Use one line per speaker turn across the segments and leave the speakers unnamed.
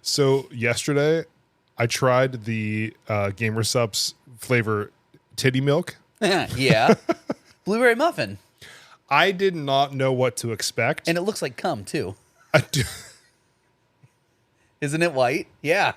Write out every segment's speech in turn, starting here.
So yesterday, I tried the Gamer Supps flavor titty milk.
Yeah. Blueberry muffin.
I did not know what to expect.
And it looks like cum, too.
I do.
Isn't it white? Yeah.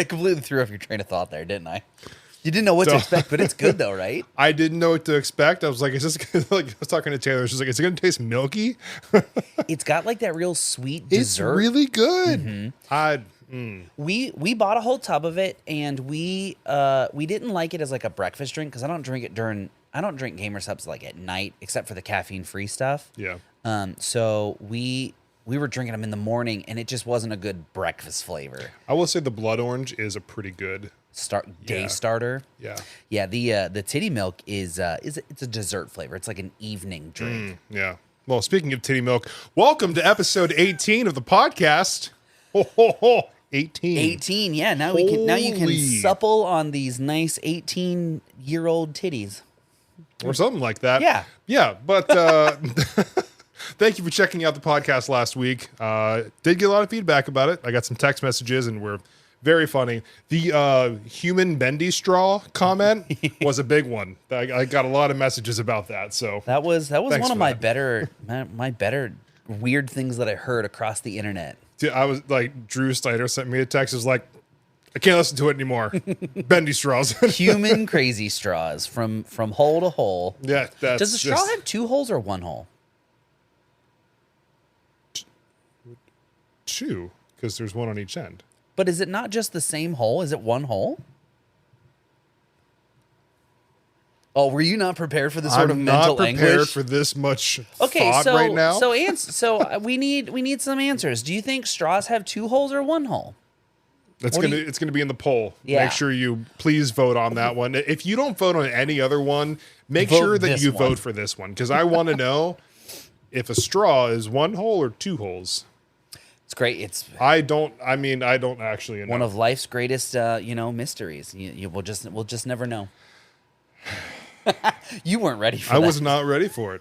I completely threw off your train of thought there, didn't I? You didn't know what to expect, but it's good though, right?
I didn't know what to expect. I was like, is this gonna, like, I was talking to Taylor. She's like, is it going to taste milky?
It's got like that real sweet
It's
dessert.
really good. Mm-hmm.
We bought a whole tub of it, and we didn't like it as like a breakfast drink because I don't drink Gamer Supps like at night except for the caffeine free stuff.
Yeah.
So we were drinking them in the morning, and it just wasn't a good breakfast flavor.
I will say the blood orange is a pretty good
Day starter.
Yeah.
Yeah. The titty milk it's a dessert flavor. It's like an evening drink.
Yeah. Well, speaking of titty milk, welcome to episode 18 of the podcast. Ho, ho, ho. 18.
18. Yeah. Now you can supple on these nice 18-year-old titties.
Or something like that.
Yeah.
Yeah. But thank you for checking out the podcast last week. Did get a lot of feedback about it. I got some text messages and we're very funny. The human bendy straw comment was a big one. I got a lot of messages about that. So
that was one of my better weird things that I heard across the internet.
Dude, I was like, Drew Snyder sent me a text. It was like, I can't listen to it anymore. Bendy straws.
Human crazy straws from hole to hole.
Yeah.
Does the straw have 2 holes or 1 hole?
2, because there's one on each end.
But is it not just the same hole? Is it 1 hole? Oh, were you not prepared for this sort of mental anguish?
I'm not prepared for this much thought right now.
So we need some answers. Do you think straws have 2 holes or 1 hole?
It's gonna be in the poll.
Yeah.
Make sure you please vote on that one. If you don't vote on any other one, make sure that you vote for this one, because I want to know if a straw is 1 hole or 2 holes.
It's great.
I don't actually know.
One of life's greatest, mysteries. We'll just never know. You weren't ready for that.
I was not ready for it.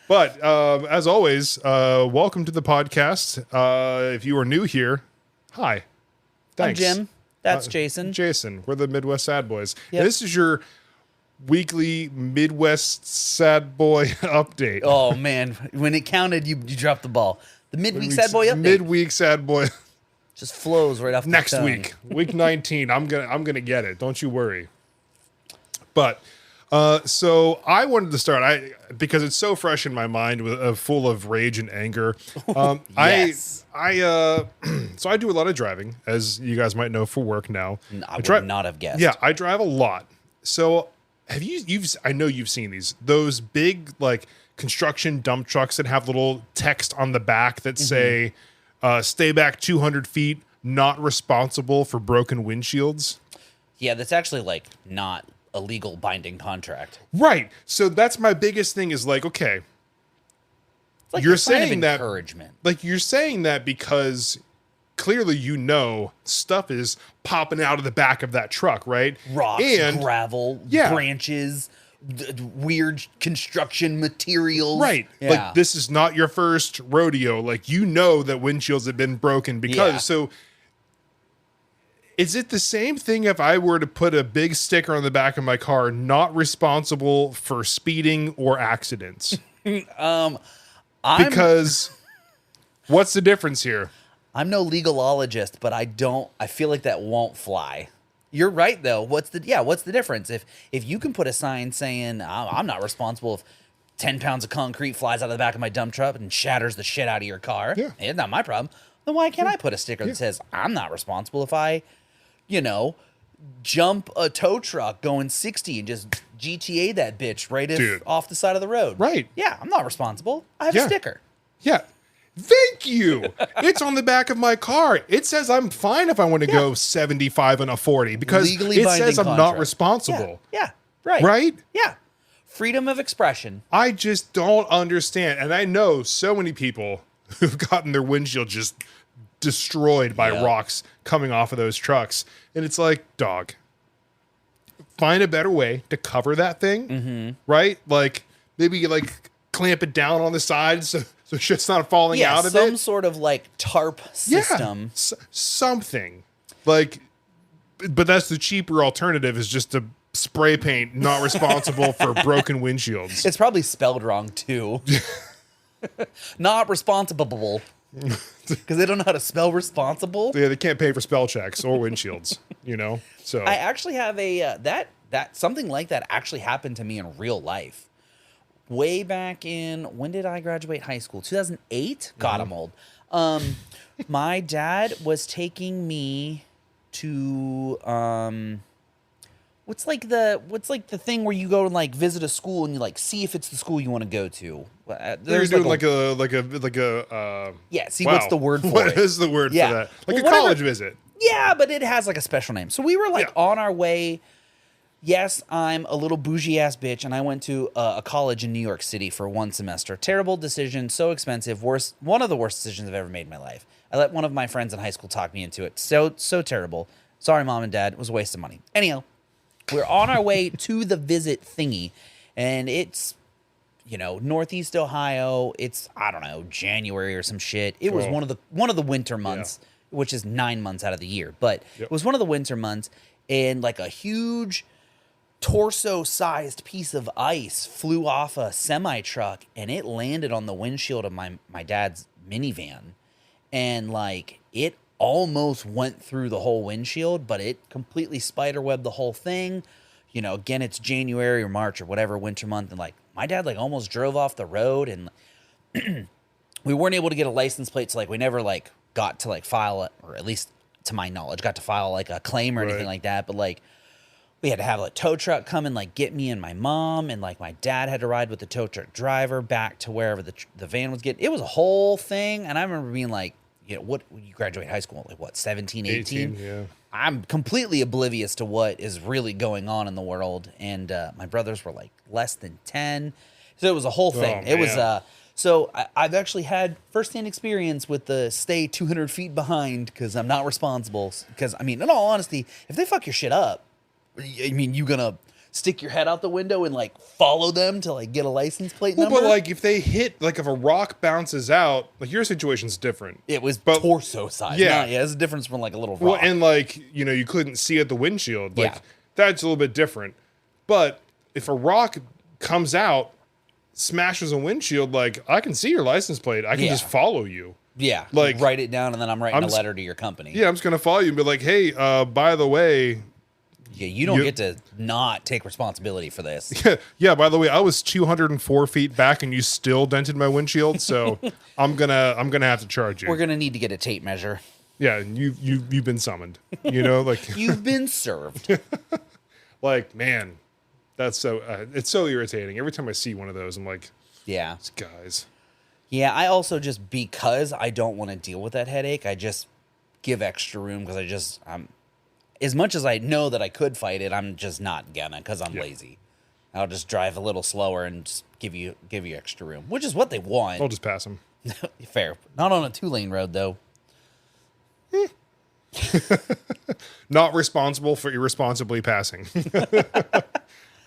But as always, welcome to the podcast. If you are new here, hi. Thanks.
I'm Jim. That's Jason.
Jason. We're the Midwest Sad Boys.
Yep.
This is your weekly Midwest Sad Boy update.
Oh man, when it counted, you dropped the ball. The midweek Sad Boy update.
Midweek Sad Boy
just flows right off.
Next week, week 19. I'm gonna get it. Don't you worry. But so I wanted to start because it's so fresh in my mind, full of rage and anger.
Yes.
So I do a lot of driving, as you guys might know, for work now.
I would not have guessed.
Yeah, I drive a lot. So I know you've seen those big like construction dump trucks that have little text on the back that say, stay back 200 feet, not responsible for broken windshields.
Yeah, that's actually like not a legal binding contract.
Right. So that's my biggest thing is like, okay,
it's like
you're saying that
encouragement.
Like you're saying that because clearly stuff is popping out of the back of that truck, right?
Rocks, gravel, branches, weird construction materials.
Right.
Yeah.
Like this is not your first rodeo. Like that windshields have been broken because so is it the same thing if I were to put a big sticker on the back of my car, not responsible for speeding or accidents? Because what's the difference here?
I'm no legalologist, but I feel like that won't fly. You're right though. What's the difference? If you can put a sign saying I'm not responsible if 10 pounds of concrete flies out of the back of my dump truck and shatters the shit out of your car, it's not my problem. Then why can't I put a sticker that says I'm not responsible if I jump a tow truck going 60 and just GTA that bitch off the side of the road.
Right.
Yeah, I'm not responsible. I have a sticker.
Yeah. Thank you. It's on the back of my car. It says I'm fine if I want to go 75 on a 40 because
legally
it says I'm
contract.
not responsible.
Yeah. Right.
Right?
Yeah. Freedom of expression.
I just don't understand. And I know so many people who've gotten their windshield just destroyed by rocks coming off of those trucks. And it's like, dog, find a better way to cover that thing, right? Like maybe you like clamp it down on the side so shit's not falling out of it.
Some sort of like tarp system.
Yeah, something like, but that's the cheaper alternative is just to spray paint, not responsible for broken windshields.
It's probably spelled wrong too. Not responsible. Because they don't know how to spell responsible.
Yeah, they can't pay for spell checks or windshields, So
I actually have a that something like that actually happened to me in real life. Way back in, when did I graduate high school? 2008? God, I'm old. My dad was taking me to what's like the thing where you go and like visit a school and you like see if it's the school you want to go to.
They're doing like a
yeah. See,
wow.
What's the word for
what
it?
What is the word for that? Like
Well,
a college visit.
Yeah, but it has like a special name. So we were like on our way. Yes, I'm a little bougie ass bitch, and I went to a college in New York City for one semester. Terrible decision, so expensive, one of the worst decisions I've ever made in my life. I let one of my friends in high school talk me into it. So terrible. Sorry, Mom and Dad. It was a waste of money. Anyhow, we're on our way to the visit thingy, and it's, Northeast Ohio. It's, I don't know, January or some shit. It was one of the winter months, which is 9 months out of the year. But it was one of the winter months, and like a huge torso-sized piece of ice flew off a semi-truck, and it landed on the windshield of my dad's minivan. And like it almost went through the whole windshield, but it completely spiderwebbed the whole thing. Again, it's January or March or whatever winter month, and like my dad like almost drove off the road, and we weren't able to get a license plate, so like we never like got to like file it, or at least to my knowledge, got to file like a claim or anything like that. But like we had to have a tow truck come and like get me and my mom, and like my dad had to ride with the tow truck driver back to wherever the van was getting. It was a whole thing, and I remember being like, what, you graduate high school, like what, 17, 18?
Yeah.
I'm completely oblivious to what is really going on in the world. And my brothers were like less than 10. So it was a whole thing.
Oh,
it was, so I've actually had firsthand experience with the stay 200 feet behind because I'm not responsible. Because, I mean, in all honesty, if they fuck your shit up, I mean, you gonna stick your head out the window and like follow them to like get a license plate number?
But like if they hit, like if a rock bounces out, like your situation's different.
It was torso size.
Yeah.
There's a difference from like a little rock.
Well, and like, you couldn't see at the windshield. Like that's a little bit different. But if a rock comes out, smashes a windshield, like I can see your license plate. I can just follow you.
Yeah.
Like
write it down and then I'm writing a letter to your company.
Yeah, I'm just gonna follow you and be like, hey, by the way.
Yeah, you don't get to not take responsibility for this.
Yeah, by the way, I was 204 feet back and you still dented my windshield, so I'm gonna have to charge you.
We're gonna need to get a tape measure.
Yeah, you've been summoned. Like
you've been served.
Like, man, that's so it's so irritating. Every time I see one of those, I'm like,
yeah,
these guys.
Yeah, I also just, because I don't want to deal with that headache, I just give extra room because I'm as much as I know that I could fight it, I'm just not gonna because I'm lazy. I'll just drive a little slower and just give you extra room, which is what they want.
I'll just pass them.
Fair. Not on a 2-lane road, though.
Not responsible for irresponsibly passing.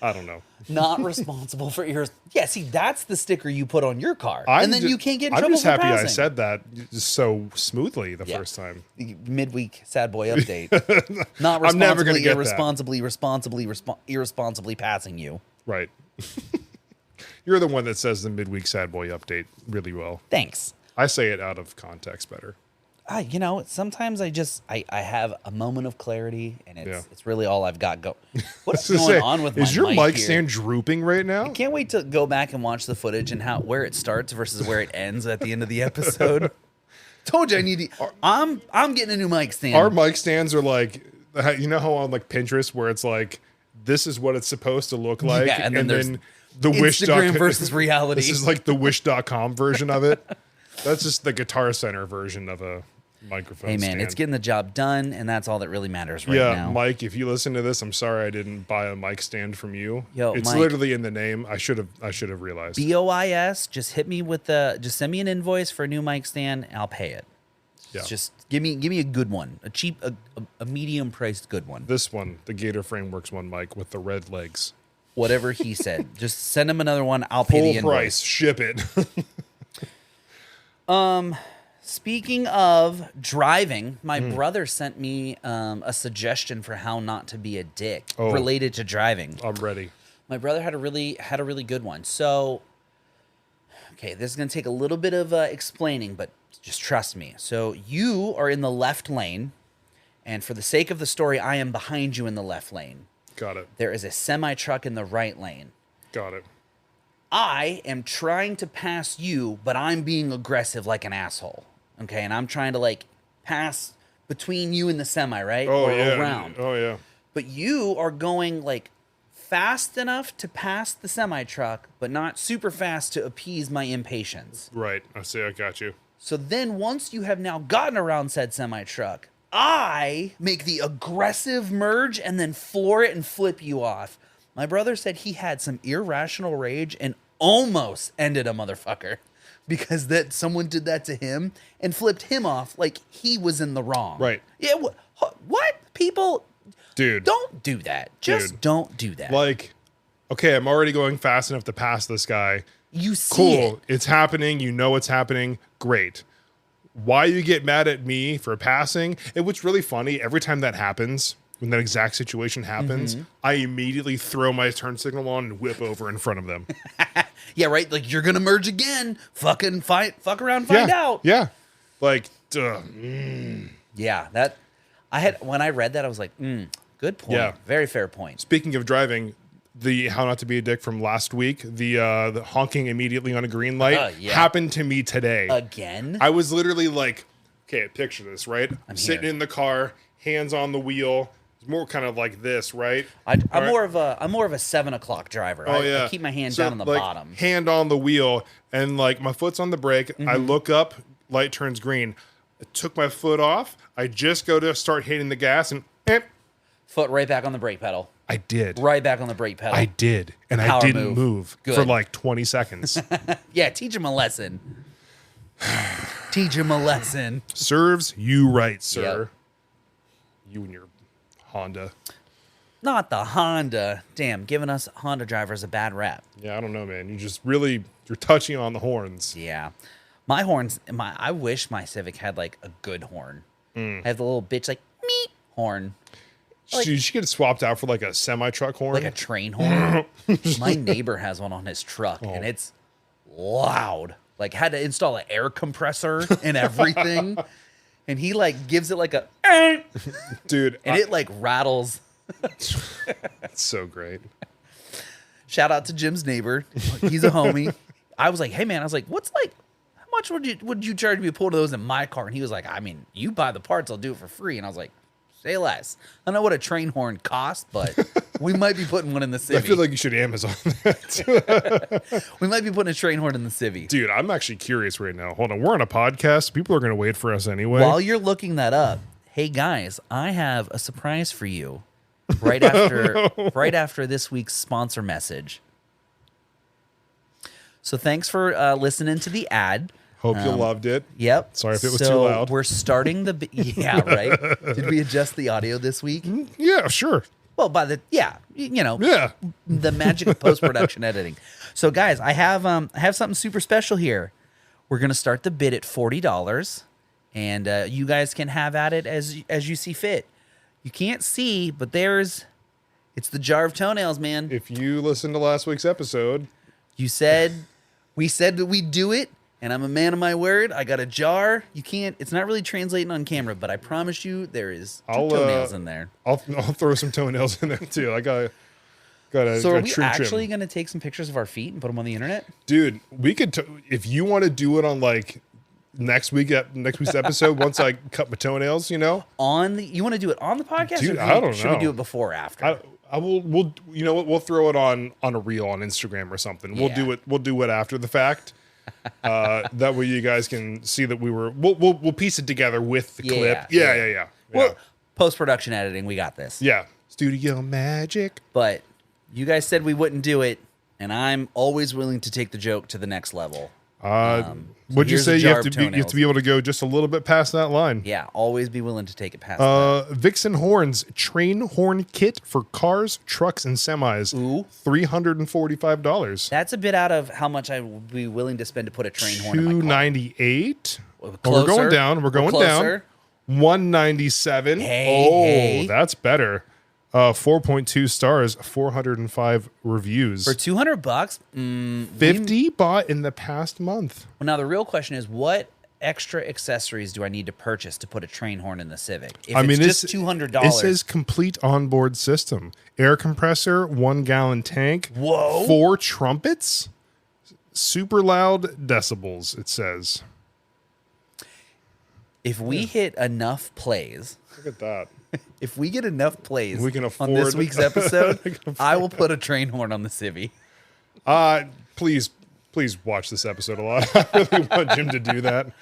I don't know.
Not responsible for your... Yeah, see, that's the sticker you put on your car. And then you can't get in trouble
I'm just
for
happy
passing.
I said that just so smoothly the first time.
Midweek sad boy update. Not
I'm never gonna get
irresponsibly passing you.
Right. You're the one that says the midweek sad boy update really well.
Thanks.
I say it out of context better.
Sometimes I have a moment of clarity, and it's really all I've got going. What's going on with my mic?
Is your mic
here?
stand drooping right now?
I can't wait to go back and watch the footage and where it starts versus where it ends at the end of the episode. Told you I need to. I'm getting a new mic stand.
Our mic stands are like, how on like Pinterest where it's like, this is what it's supposed to look like,
yeah, and then
the
Instagram versus reality.
This is like the wish.com version of it. That's just the Guitar Center version of a microphone.
Hey man,
stand.
It's getting the job done, and that's all that really matters right now.
Yeah, Mike, if you listen to this, I'm sorry I didn't buy a mic stand from you. It's
Mike,
literally in the name. I should have realized.
BOIS, just hit me with just send me an invoice for a new mic stand, and I'll pay it.
Yeah.
Just give me a good one, a cheap, a medium priced good one.
This one, the Gator Frameworks one, Mike, with the red legs.
Whatever he said. Just send him another one. I'll pay the
Full
invoice.
price, ship it.
Speaking of driving, my brother sent me a suggestion for how not to be a dick related to driving.
I'm ready.
My brother had a really good one. So, okay, this is going to take a little bit of explaining, but just trust me. So you are in the left lane, and for the sake of the story, I am behind you in the left lane.
Got it.
There is a semi-truck in the right lane.
Got it.
I am trying to pass you, but I'm being aggressive like an asshole. Okay, and I'm trying to like pass between you and the semi, right?
Oh,
or
yeah.
around.
Oh, yeah.
But you are going like fast enough to pass the semi truck, but not super fast to appease my impatience.
Right. I see. I got you.
So then once you have now gotten around said semi truck, I make the aggressive merge and then floor it and flip you off. My brother said he had some irrational rage and almost ended a motherfucker because that someone did that to him and flipped him off like he was in the wrong.
Right.
Yeah. What? People,
Dude.
don't do that. Just don't do that.
Like, okay, I'm already going fast enough to pass this guy.
You see
Cool.
it.
It's happening. You know it's happening. Great. Why you get mad at me for passing? And what's really funny, every time that happens, when that exact situation happens, I immediately throw my turn signal on and whip over in front of them.
Yeah, right? Like, you're going to merge again. Fuck around, find out.
Yeah. Like,
Yeah, that I had when I read that, I was like, good point.
Yeah.
Very fair point.
speaking of driving, the how not to be a dick from last week, the honking immediately on a green light
Yeah.
happened to me today.
Again?
I was literally like, okay, picture this, right? I'm sitting
here.
in the car, hands on the wheel. It's more kind of like this, right?
I'm
All right.
more of a 7 o'clock driver.
Oh,
I keep my hand down on the
like,
bottom.
Hand on the wheel, and like my foot's on the brake. I look up, light turns green. I took my foot off. I just go to start hitting the gas, and
Foot right back on the brake pedal.
I did.
Right back on the brake pedal.
I did, and I
Power
didn't move
Good.
for like 20 seconds.
Yeah, teach him a lesson. Teach him a lesson.
Serves you right, sir.
Yep.
You and your Honda.
Not the Honda. Damn, giving us Honda drivers a bad rap.
Yeah, I don't know, man. You're touching on the horns.
Yeah. My horns, I wish my Civic had like a good horn. I have the little bitch like meep horn. Like-
you should get it swapped out for like a semi-truck horn.
Like a train horn. My neighbor has one on his truck and it's loud. Like had to install an air compressor and everything. And he like gives it like a
Dude,
and it like rattles.
that's so great.
Shout out to Jim's neighbor. He's a homie. I was like, hey man, what's like, how much would you charge me to pull one of those in my car? And he was like, I mean, you buy the parts, I'll do it for free. And I was like, say less. I don't know what a train horn costs, but we might be putting one in the
I
civvy.
feel like you should Amazon that.
We might be putting a train horn in the civvy.
Dude, I'm actually curious right now. Hold on. We're on a podcast. People are going to wait for us anyway.
While you're looking that up, hey guys, I have a surprise for you right after this week's sponsor message. So thanks for listening to the ad.
Hope you loved it.
Yep.
Sorry if it was too loud.
We're starting the yeah, right. Did we adjust the audio this week?
Yeah, sure.
Well, yeah,
Yeah.
the magic of post-production editing. So guys, I have something super special here. We're gonna start the bid at $40, and you guys can have at it as you see fit. You can't see, but it's the jar of toenails, man.
If you listened to last week's episode,
We said that we'd do it, and I'm a man of my word. I got a jar. It's not really translating on camera, but I promise you there is toenails in there.
I'll throw some toenails in there too. I got
So are
a
we
true
actually
trim.
going to take some pictures of our feet and put them on the internet?
Dude, we could if you want to do it on like next week's episode once I cut my toenails, you know?
You want to do it on the podcast?
Dude,
or
I don't
should we
know.
do it before or after?
We'll you know what, we'll throw it on a reel on Instagram or something.
Yeah.
We'll do it after the fact. That way you guys can see that we'll piece it together with the clip. Yeah.
Well, post-production editing, we got this.
Yeah. Studio magic.
But you guys said we wouldn't do it, and I'm always willing to take the joke to the next level.
Would you
here's a
say you
jar
have
of
to
toenails.
be able to go just a little bit past that line?
Yeah, always be willing to take it past that.
Vixen Horns train horn kit for cars, trucks, and semis.
Ooh.
$345.
That's a bit out of how much I would be willing to spend to put a train horn in my car.
$298.
Closer.
We're going down. We're going down.
Closer.
$197.
Hey.
That's better. 4.2 stars, 405 reviews.
For $200,
50 bought in the past month.
Well, now the real question is, what extra accessories do I need to purchase to put a train horn in the Civic? If it's just $200.
It says complete onboard system. Air compressor, 1 gallon tank.
Whoa.
4 trumpets. Super loud decibels, it says.
If we hit enough plays,
Look at that.
if we get enough plays
We can
on this
afford-
week's episode, I will put a train horn on the Civi.
Please watch this episode a lot. I really want Jim to do that.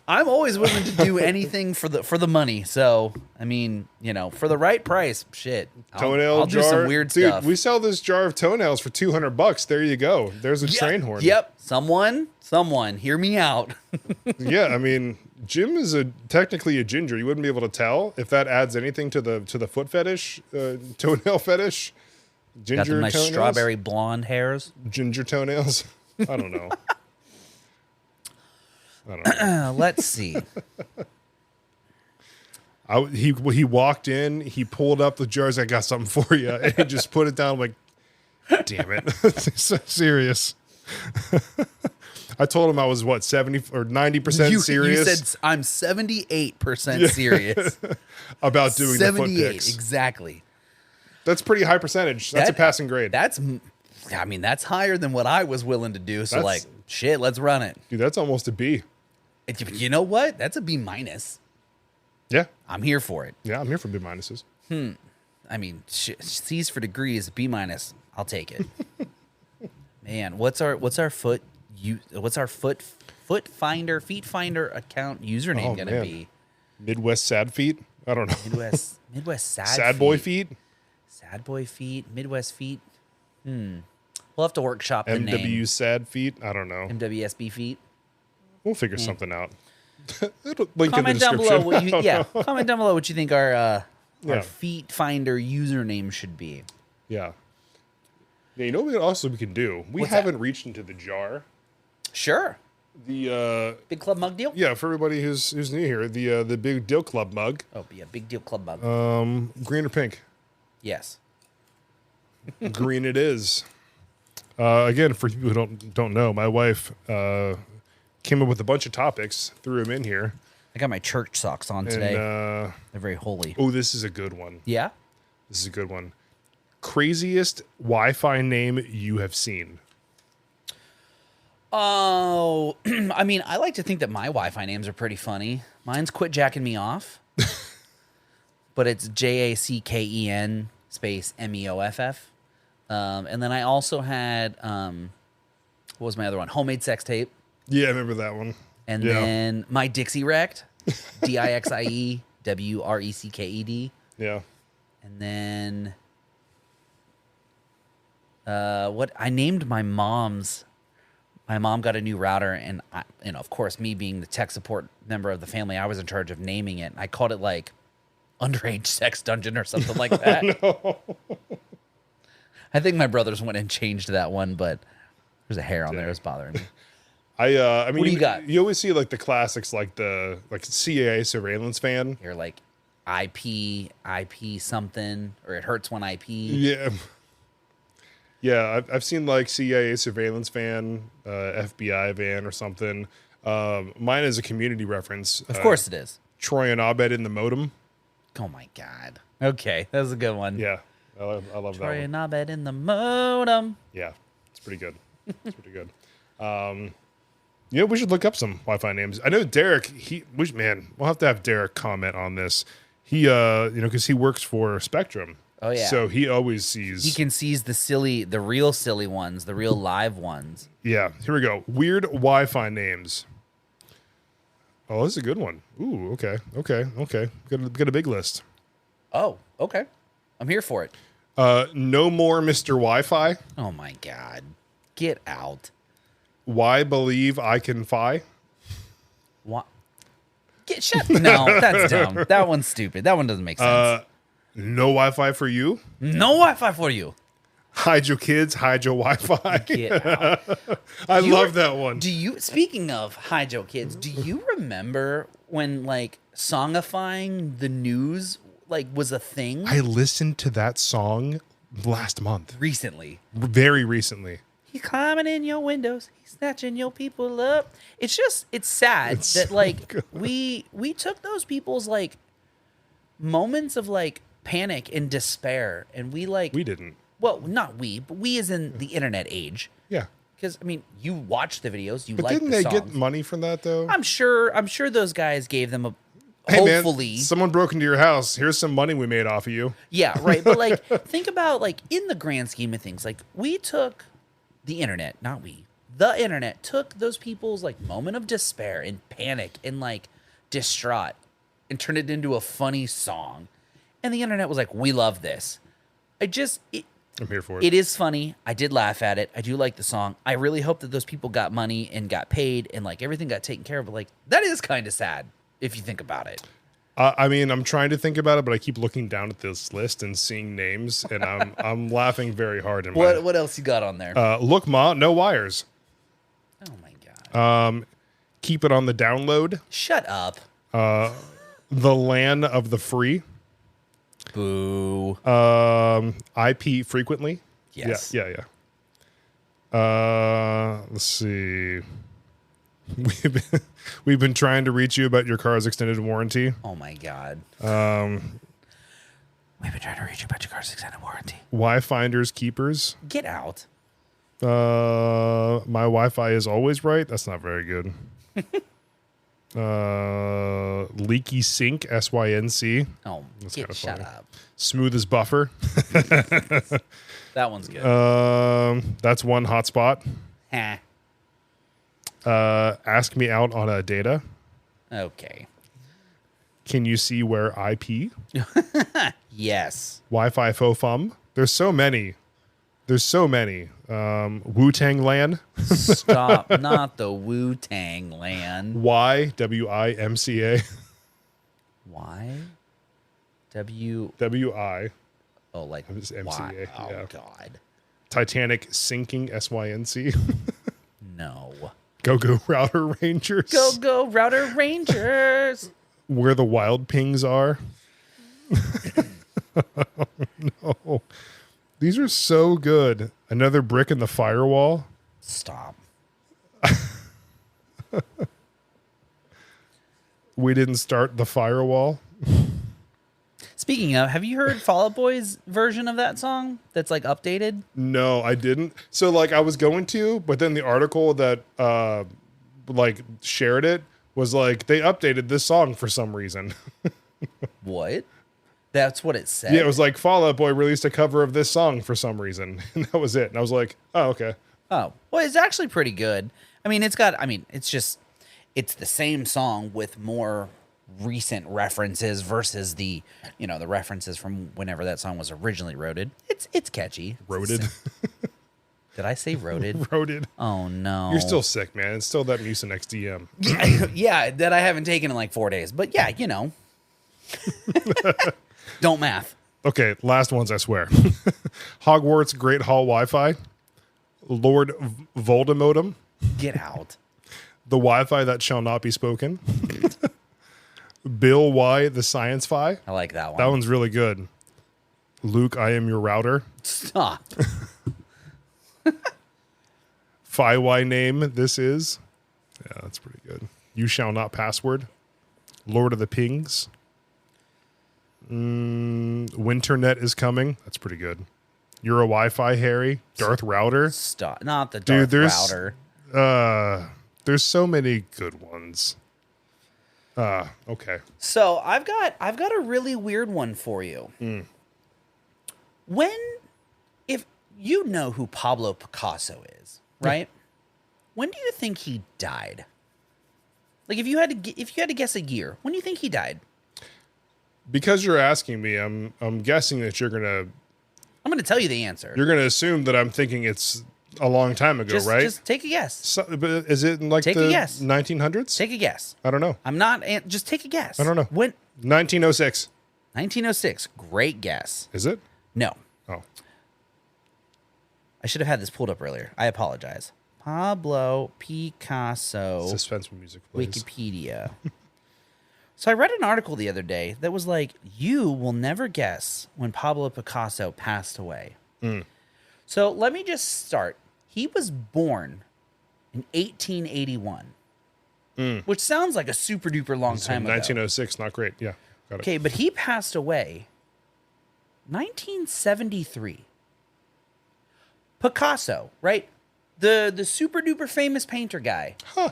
I'm always willing to do anything for the money. So, I mean, for the right price, shit.
Toenail
I'll
jar.
do some weird
Dude,
stuff.
we sell this jar of toenails for $200. There you go. There's a train horn.
Yep. Someone, hear me out.
Yeah, I mean, Jim is technically a ginger. You wouldn't be able to tell if that adds anything to the foot fetish, toenail fetish. Ginger
Got them nice
toenails?
strawberry blonde hairs.
Ginger toenails. I don't know.
Let's see.
He walked in. He pulled up the jars. I got something for you, and he just put it down. I'm like, damn it, it's so serious. I told him I was 70 or 90% serious.
You said I'm 78% serious.
about doing the foot
78,
picks.
Exactly.
That's pretty high percentage. That's a passing grade.
That's higher than what I was willing to do. So shit, let's run it.
Dude, that's almost a B.
You know what? That's a B minus.
Yeah.
I'm here for it.
Yeah, I'm here for B minuses.
I mean, C's for degrees, B minus. I'll take it. Man, what's our foot finder account username gonna
man.
be?
Midwest Sad Feet? I don't know.
Midwest sad
Sad Boy Feet?
Sad boy feet, Midwest feet. We'll have to workshop the name.
MW Sad Feet? I don't know.
MWSB feet.
We'll figure something out. It'll link in the
Comment down
description.
below what you comment down below what you think our feet finder username should be.
Yeah. Yeah, you know what also we can do? We
What's
haven't reached into the jar.
Sure.
The
Big Club Mug deal?
yeah, for everybody who's new here, the Big Deal Club mug.
Oh, yeah, Big Deal Club Mug.
Green or pink?
Yes.
Green it is. Again, for people who don't know, my wife came up with a bunch of topics, threw them in here.
I got my church socks on today.
And,
They're very holy.
oh, this is a good one.
Yeah?
This is a good one. Craziest Wi-Fi name you have seen.
Oh, I mean, I like to think that my Wi-Fi names are pretty funny. Mine's Quit Jacking Me Off. But it's JACKEN space MEOFF. And then I also had, what was my other one? Homemade Sex Tape.
Yeah, I remember that one.
And then My Dixie Wrecked. DIXIE
Yeah.
And then what I named my mom's. My mom got a new router, and of course, me being the tech support member of the family, I was in charge of naming it. I called it like Underage Sex Dungeon or something like that.
No.
I think my brothers went and changed that one, but there's a hair on there. It's bothering me.
I mean,
What do you got?
You always see like the classics, like the CIA surveillance fan.
You're like IP something, or it hurts when IP.
Yeah. Yeah, I've seen like CIA surveillance van, FBI van or something. Mine is a community reference.
Of course it is.
Troy and Abed in the modem.
Oh my God. Okay, that was a good one.
Yeah, I love that
Troy
one.
and Abed in the modem.
Yeah, it's pretty good. It's pretty good. Yeah, we should look up some Wi-Fi names. I know Derek. We'll have to have Derek comment on this. He, because he works for Spectrum.
Oh yeah.
So he always sees.
He can seize the real silly ones, the real live ones.
Yeah. Here we go. Weird Wi-Fi names. Oh, this is a good one. Ooh. Okay. Got a big list.
Oh, okay. I'm here for it.
No more Mr. Wi-Fi.
Oh my God. Get out.
Why believe I can fly?
What? No, that's dumb. That one's stupid. That one doesn't make sense.
No Wi-Fi for you.
No Wi-Fi for you.
Hide your kids, hide your Wi-Fi.
Get out.
I love that one.
Speaking of hide your kids, do you remember when like songifying the news like was a thing?
I listened to that song last month.
Recently.
Very recently.
He's climbing in your windows. He's snatching your people up. It's sad that like
good.
we took those people's like moments of like panic and despair and we
didn't.
well, not we, but we as in the internet age.
Yeah.
Because I mean, you watch the videos, you
But
like
didn't
the
they
songs.
get money from that though?
I'm sure those guys gave them a
Hey
hopefully.
man, someone broke into your house. Here's some money we made off of you.
Yeah, right. But like think about like in the grand scheme of things, like we took the internet, not we. The internet took those people's like moment of despair and panic and like distraught and turned it into a funny song. And the internet was like, we love this. I'm
here for it.
It is funny. I did laugh at it. I do like the song. I really hope that those people got money and got paid and like everything got taken care of. But like that is kind of sad if you think about it.
I mean, I'm trying to think about it, but I keep looking down at this list and seeing names, and I'm laughing very hard.
What else you got on there?
Look, Ma, no wires.
Oh my god.
Keep it on the download.
Shut up.
The land of the free.
Boo.
IP frequently.
Yes.
Yeah. Let's see. We've been trying to reach you about your car's extended warranty.
Oh my god. We've been trying to reach you about your car's extended warranty.
Wi finders keepers.
Get out.
My Wi-Fi is always right. That's not very good. Leaky sync, SYNC.
Oh,
kinda
shut
funny.
up.
Smooth as buffer.
That one's good.
That's one hotspot.
Heh.
Ask me out on a data.
Okay.
Can you see where IP?
Yes.
Wi-Fi faux fum. There's so many. Wu-Tang Land.
Stop. Not the Wu-Tang land.
YWIMCA.
Why? W.
WI.
Oh, like
It was
why?
MCA,
Oh,
yeah.
God.
Titanic sinking SYNC.
No.
Go Router Rangers.
Go, Router Rangers.
Where the wild pings are. No. These are so good. Another brick in the firewall.
Stop.
We didn't start the firewall.
Speaking of, have you heard Fall Out Boy's version of that song that's like updated?
No, I didn't. So like I was going to, but then the article that like shared it was like they updated this song for some reason.
What? That's what it said?
Yeah, it was like Fall Out Boy released a cover of this song for some reason. And that was it. And I was like, oh, okay.
Oh, well, it's actually pretty good. I mean, it's the same song with more recent references versus the references from whenever that song was originally wrote. It's catchy.
Roaded.
Did I say roaded?
Roaded.
Oh, no.
You're still sick, man. It's still that Mucinex DM.
Yeah, that I haven't taken in like 4 days. But yeah, Don't math.
Okay, last ones, I swear. Hogwarts Great Hall Wi-Fi. Lord Voldemodem.
Get out.
The Wi-Fi that shall not be spoken. Bill Y, the Science Fi.
I like that one.
That one's really good. Luke, I am your router.
Stop.
Fi Y name, this is. Yeah, that's pretty good. You shall not password. Lord of the Pings. Winternet is coming. That's pretty good. You're a Wi-Fi Harry. Darth Router.
Stop. Not the Darth Router.
There's so many good ones. Okay.
So I've got a really weird one for you. If you know who Pablo Picasso is, right? When do you think he died? Like if you had to guess a year, when do you think he died?
Because you're asking me, I'm guessing that you're gonna
I'm gonna tell you the answer.
assume that I'm thinking it's a long time ago, right?
Just take a guess.
So, but is it in like
Take a
the
guess.
1900s?
Take a guess.
I don't know.
I'm not. Just take a guess.
I don't know.
When
1906.
1906. Great guess.
Is it?
No.
Oh.
I should have had this pulled up earlier. I apologize. Pablo Picasso.
Suspenseful music, please.
Wikipedia. So I read an article the other day that was like, you will never guess when Pablo Picasso passed away. So let me just start. He was born in 1881, which sounds like a super duper long time ago.
1906, not great. Yeah, got it.
Okay, but he passed away 1973. Picasso, right? The super duper famous painter guy.
Huh.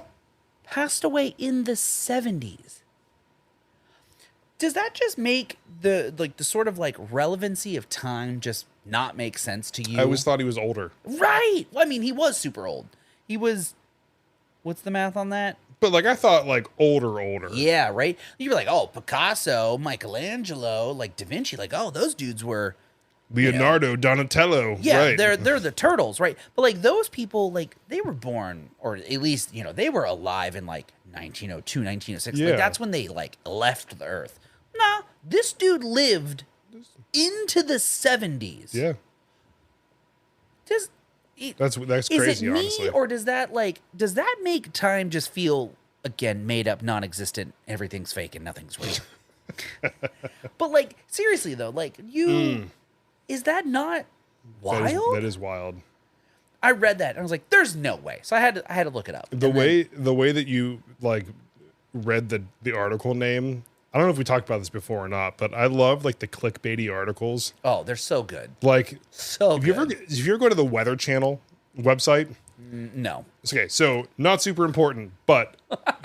Passed away in the 70s. Does that just make the sort of like relevancy of time just not make sense to you?
I always thought he was older.
Right. Well, I mean, he was super old. He was, what's the math on that?
But like I thought like older.
Yeah, right? You were like, oh, Picasso, Michelangelo, like Da Vinci, like, oh, those dudes were
Leonardo, Donatello.
yeah,
right.
they're the turtles, right? But like those people, like they were born, or at least, they were alive in like 1902, 1906.
Yeah.
Like that's when they like left the earth. Nah, this dude lived into the 70s.
Yeah. That's
Is
crazy,
it me,
honestly.
or does that make time just feel again made up, non-existent? Everything's fake and nothing's real. But like seriously though, like is that not wild?
That is wild.
I read that and I was like, "There's no way." So I had to look it up.
The way that you like read the article name. I don't know if we talked about this before or not, but I love like the clickbaity articles.
Oh, they're so good.
Like,
So
if
good.
you ever go to the Weather Channel website,
No.
okay, so not super important, but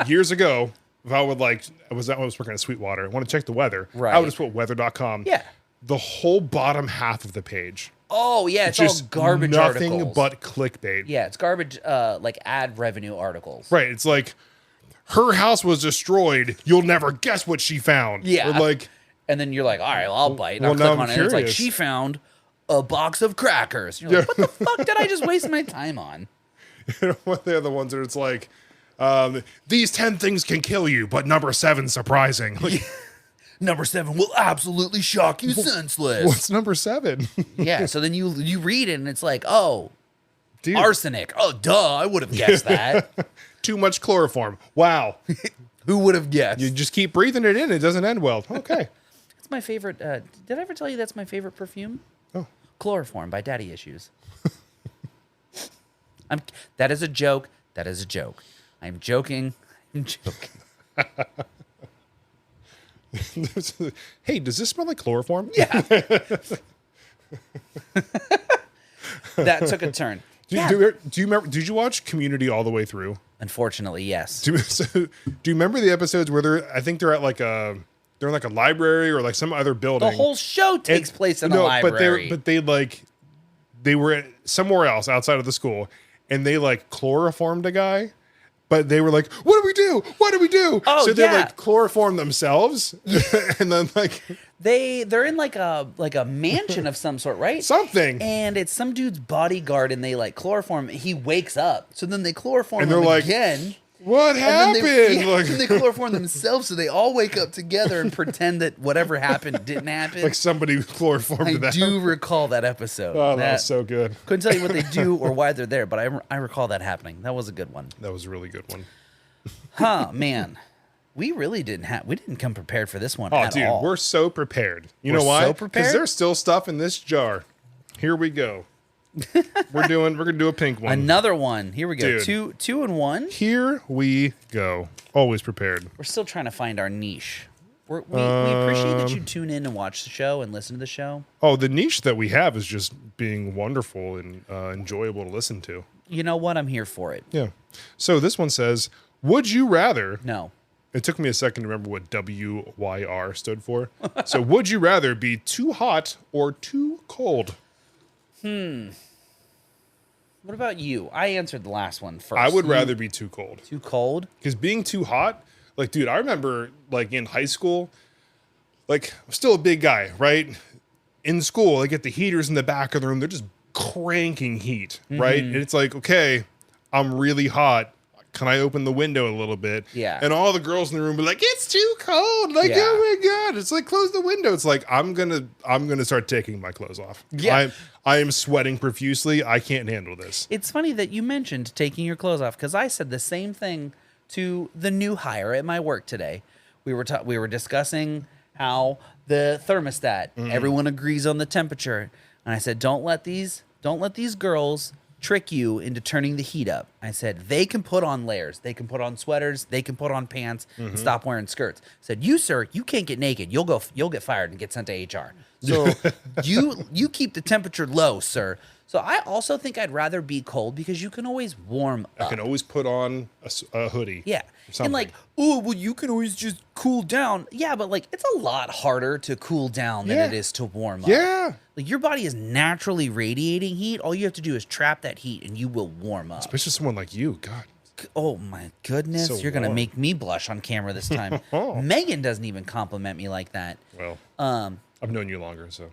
years ago, if I would I was working at Sweetwater, I want to check the weather.
Right.
I would just put weather.com.
Yeah.
The whole bottom half of the page,
Oh yeah, it's all
just
garbage
nothing
articles.
but clickbait.
Yeah, it's garbage. Like ad revenue articles.
Right. It's like her house was destroyed. You'll never guess what she found.
Yeah.
Or like,
And then you're like, all right, well, I'll bite. And
Well,
I'll click
now
on
I'm
it. And it's like,
curious.
she found a box of crackers. You're like, what the fuck did I just waste my time on?
they're the ones that it's like, these 10 things can kill you, but number 7's surprising. Like,
Number 7 will absolutely shock you senseless.
what's number 7?
Yeah, so then you read it and it's like, oh,
Dude,
arsenic. Oh, duh, I would have guessed that.
too much chloroform. Wow.
Who would have guessed?
You just keep breathing it in. It doesn't end well. Okay.
It's my favorite. Did I ever tell you that's my favorite perfume?
Oh.
Chloroform by Daddy Issues. That is a joke. That is a joke. I'm joking. I'm joking.
Hey, does this smell like chloroform?
Yeah. That took a turn.
Do
Yeah.
you remember? Did you watch Community all the way through?
Unfortunately, yes.
Do you remember the episodes where I think they're in like a library or like some other building?
The whole show takes place in a library.
But they were somewhere else outside of the school, and they like chloroformed a guy. But they were like, "What do we do? What do we do?"
Oh,
so they
yeah.
like chloroform themselves, and then like
they're in like a mansion of some sort, right?
something.
And it's some dude's bodyguard, and they like chloroform. He wakes up, so then they chloroform
And they're
him
like,
again.
What
And
happened?
then they,
like,
and they chloroform themselves, so they all wake up together and pretend that whatever happened didn't happen.
like somebody chloroformed
I
them.
do recall that episode.
Oh, that was so good.
Couldn't tell you what they do or why they're there, but I recall that happening. That was a good one.
That was a really good one.
Huh, man. We really didn't come prepared for this one
Oh,
at
dude,
all.
we're so prepared. You
We're
know why?
so
Because
prepared?
there's still stuff in this jar. Here we go. We're gonna do a pink one.
Another one. Here we go.
Dude.
Two and one.
Here we go. Always prepared.
We're still trying to find our niche. We appreciate that you tune in and watch the show and listen to the show.
Oh, the niche that we have is just being wonderful and enjoyable to listen to.
You know what? I'm here for it.
Yeah. So this one says, would you rather...
No.
It took me a second to remember what WYR stood for. So would you rather be too hot or too cold?
What about you? I answered the last one first.
I would rather be too cold.
Too cold?
Because being too hot, like, dude, I remember, like, in high school, like, I'm still a big guy, right? In school, I get the heaters in the back of the room. They're just cranking heat, right? And it's like, okay, I'm really hot. Can I open the window a little bit?
Yeah.
And all the girls in the room be like, it's too cold. Like,
Yeah.
oh my God. It's like, close the window. It's like, I'm gonna start taking my clothes off.
Yeah.
I am sweating profusely. I can't handle this.
It's funny that you mentioned taking your clothes off, because I said the same thing to the new hire at my work today. We were discussing how the thermostat, everyone agrees on the temperature, and I said, don't let these girls trick you into turning the heat up. I said, they can put on layers, they can put on sweaters, they can put on pants, and stop wearing skirts. I said, you, sir, you can't get naked. You'll get fired and get sent to HR. So you keep the temperature low, sir. So I also think I'd rather be cold, because you can always warm up.
I can always put on a hoodie.
Yeah.
Something.
And like, oh, well, you can always just cool down. Yeah, but like, it's a lot harder to cool down than it is to warm up.
Yeah.
Like, your body is naturally radiating heat. All you have to do is trap that heat and you will warm up.
Especially someone like you. God.
Oh my goodness.
So
You're going to
warm.
make me blush on camera this time. Megan doesn't even compliment me like that.
Well, I've known you longer, so.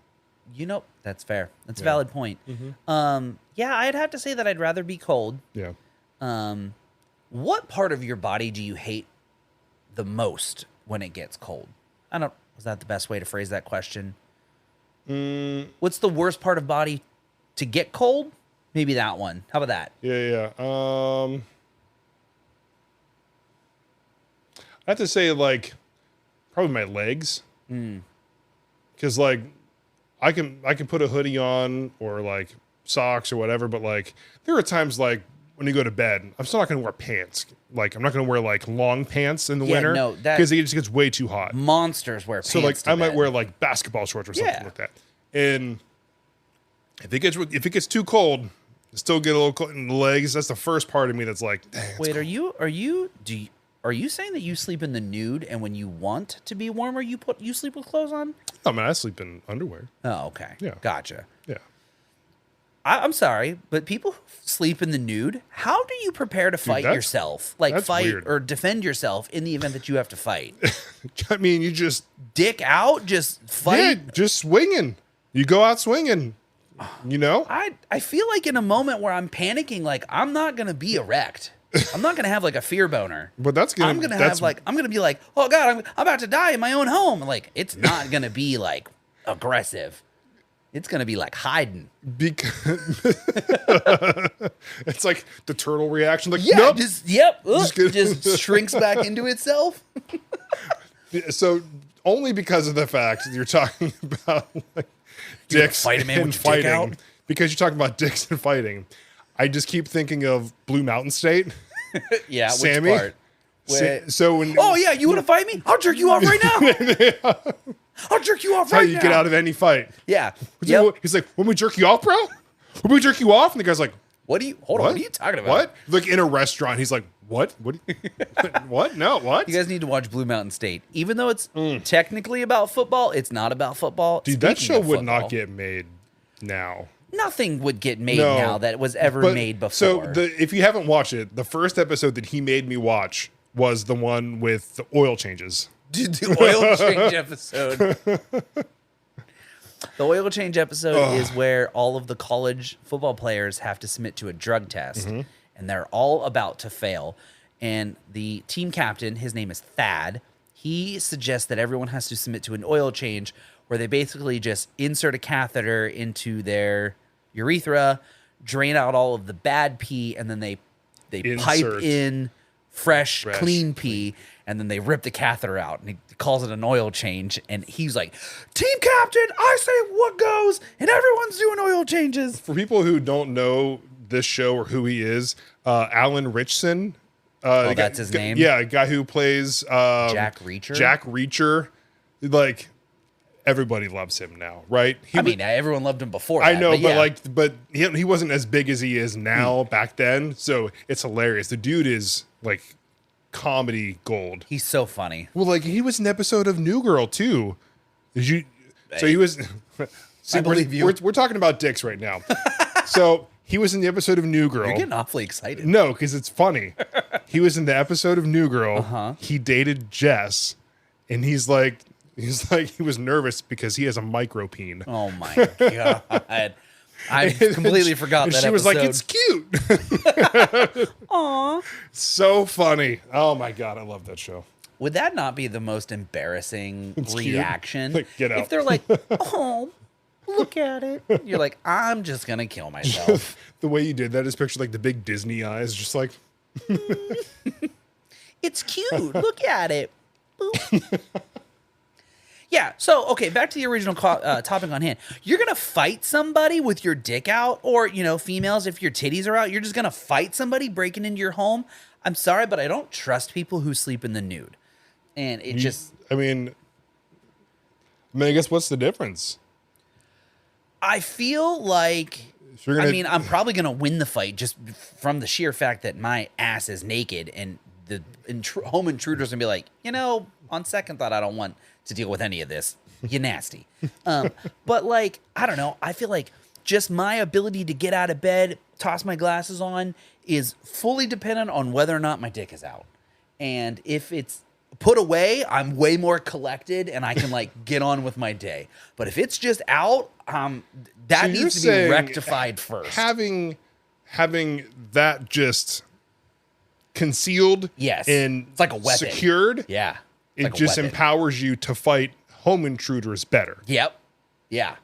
You know, that's fair. That's a valid point. Yeah, I'd have to say that I'd rather be cold.
Yeah.
What part of your body do you hate the most when it gets cold? Was that the best way to phrase that question? What's the worst part of body to get cold? Maybe that one. How about that?
Yeah. I have to say, like, probably my legs. Because, like, I can put a hoodie on or, like, socks or whatever, but, like, there are times, like, when you go to bed, I'm still not going to wear pants. Like, I'm not going to wear, like, long pants in the winter.
no,
because it just gets way too hot.
Monsters wear pants.
So, like,
to
I might
bed.
wear, like, basketball shorts or something like that. And if it gets too cold, still get a little cold in the legs. That's the first part of me that's like, dang, it's
Wait,
cold.
are you saying that you sleep in the nude, and when you want to be warmer, you sleep with clothes on?
No, man, I sleep in underwear.
Oh, okay.
Yeah.
Gotcha.
Yeah.
I'm sorry, but people who sleep in the nude, how do you prepare to fight
that's-
yourself? Like,
that's
fight
weird.
or defend yourself in the event that you have to fight?
I mean, you just
Dick out, just fight?
yeah, just swinging. You go out swinging. You know?
I feel like in a moment where I'm panicking, like, I'm not going to be erect. I'm not going to have like a fear boner.
But that's gonna.
I'm going to be like, oh God, I'm about to die in my own home. Like, it's not going to be like aggressive. It's going to be like hiding.
Because it's like the turtle reaction. Like,
Yeah,
nope.
just shrinks back into itself.
So only because of the fact that you're talking about like dicks
fight a man
and
with your dick
fighting,
out?
because you're talking about dicks and fighting, I just keep thinking of Blue Mountain State.
Yeah,
Sammy?
which part?
So when
Oh yeah, you want to fight me? I'll jerk you off right now. I'll jerk you off
how
right
you
now.
get out of any fight.
Yeah.
He's
Yep.
like, when we jerk you off, bro? When we jerk you off? And the guy's like,
What are you talking about?
What? Like in a restaurant, he's like, what? What? What? No, what?
You guys need to watch Blue Mountain State. Even though it's technically about football, it's not about football.
Dude, that
Speaking
show
of
would
football,
not get made now.
Nothing would get made
No.
now that was ever
But-
made before.
So if you haven't watched it, the first episode that he made me watch was the one with the oil changes.
Dude, the oil change episode. The oil change episode is where all of the college football players have to submit to a drug test, and they're all about to fail. And the team captain, his name is Thad, he suggests that everyone has to submit to an oil change where they basically just insert a catheter into their urethra, drain out all of the bad pee, and then they pipe
Insert.
in fresh, clean pee, and then they rip the catheter out, and he calls it an oil change. And he's like, team captain, I say what goes, and everyone's doing oil changes.
For people who don't know this show or who he is, Alan Richson.
That's his name?
Yeah, a guy who plays
Jack Reacher?
Jack Reacher. Like, everybody loves him now, right?
Everyone loved him before
I
that,
know,
yeah.
but he wasn't as big as he is now back then. So it's hilarious. The dude is like comedy gold.
He's so funny.
Well, like he was an episode of New Girl too. So he was. See,
I believe you.
We're talking about dicks right now. So he was in the episode of New Girl.
You're getting awfully excited.
No, because it's funny. He was in the episode of New Girl.
Uh-huh.
He dated Jess, and he was nervous because he has a micropeen.
Oh my God. I completely forgot
and
that
she was like,
episode.
it's cute.
Aw.
So funny. Oh my God, I love that show.
Would that not be the most embarrassing
It's cute.
reaction?
Like, get out.
If they're like, oh, look at it. You're like, I'm just going to kill myself.
The way you did that is picture like the big Disney eyes, just like,
It's cute. Look at it. Boop. Yeah. So, okay, back to the original topic on hand. You're going to fight somebody with your dick out, or, females, if your titties are out, you're just going to fight somebody breaking into your home. I'm sorry, but I don't trust people who sleep in the nude. And it just...
I mean, I guess what's the difference?
I feel like...
If you're gonna,
I'm probably going to win the fight just from the sheer fact that my ass is naked, and the home intruder's going to be like, on second thought, I don't want to deal with any of this. You nasty. But like, I don't know. I feel like just my ability to get out of bed, toss my glasses on, is fully dependent on whether or not my dick is out. And if it's put away, I'm way more collected and I can like get on with my day. But if it's just out, that
so
needs to be rectified first.
Having that just concealed,
Yes,
and
it's like a weapon.
Secured,
Yeah,
it
like a
just
weapon.
empowers you to fight home intruders better.
Yep. Yeah.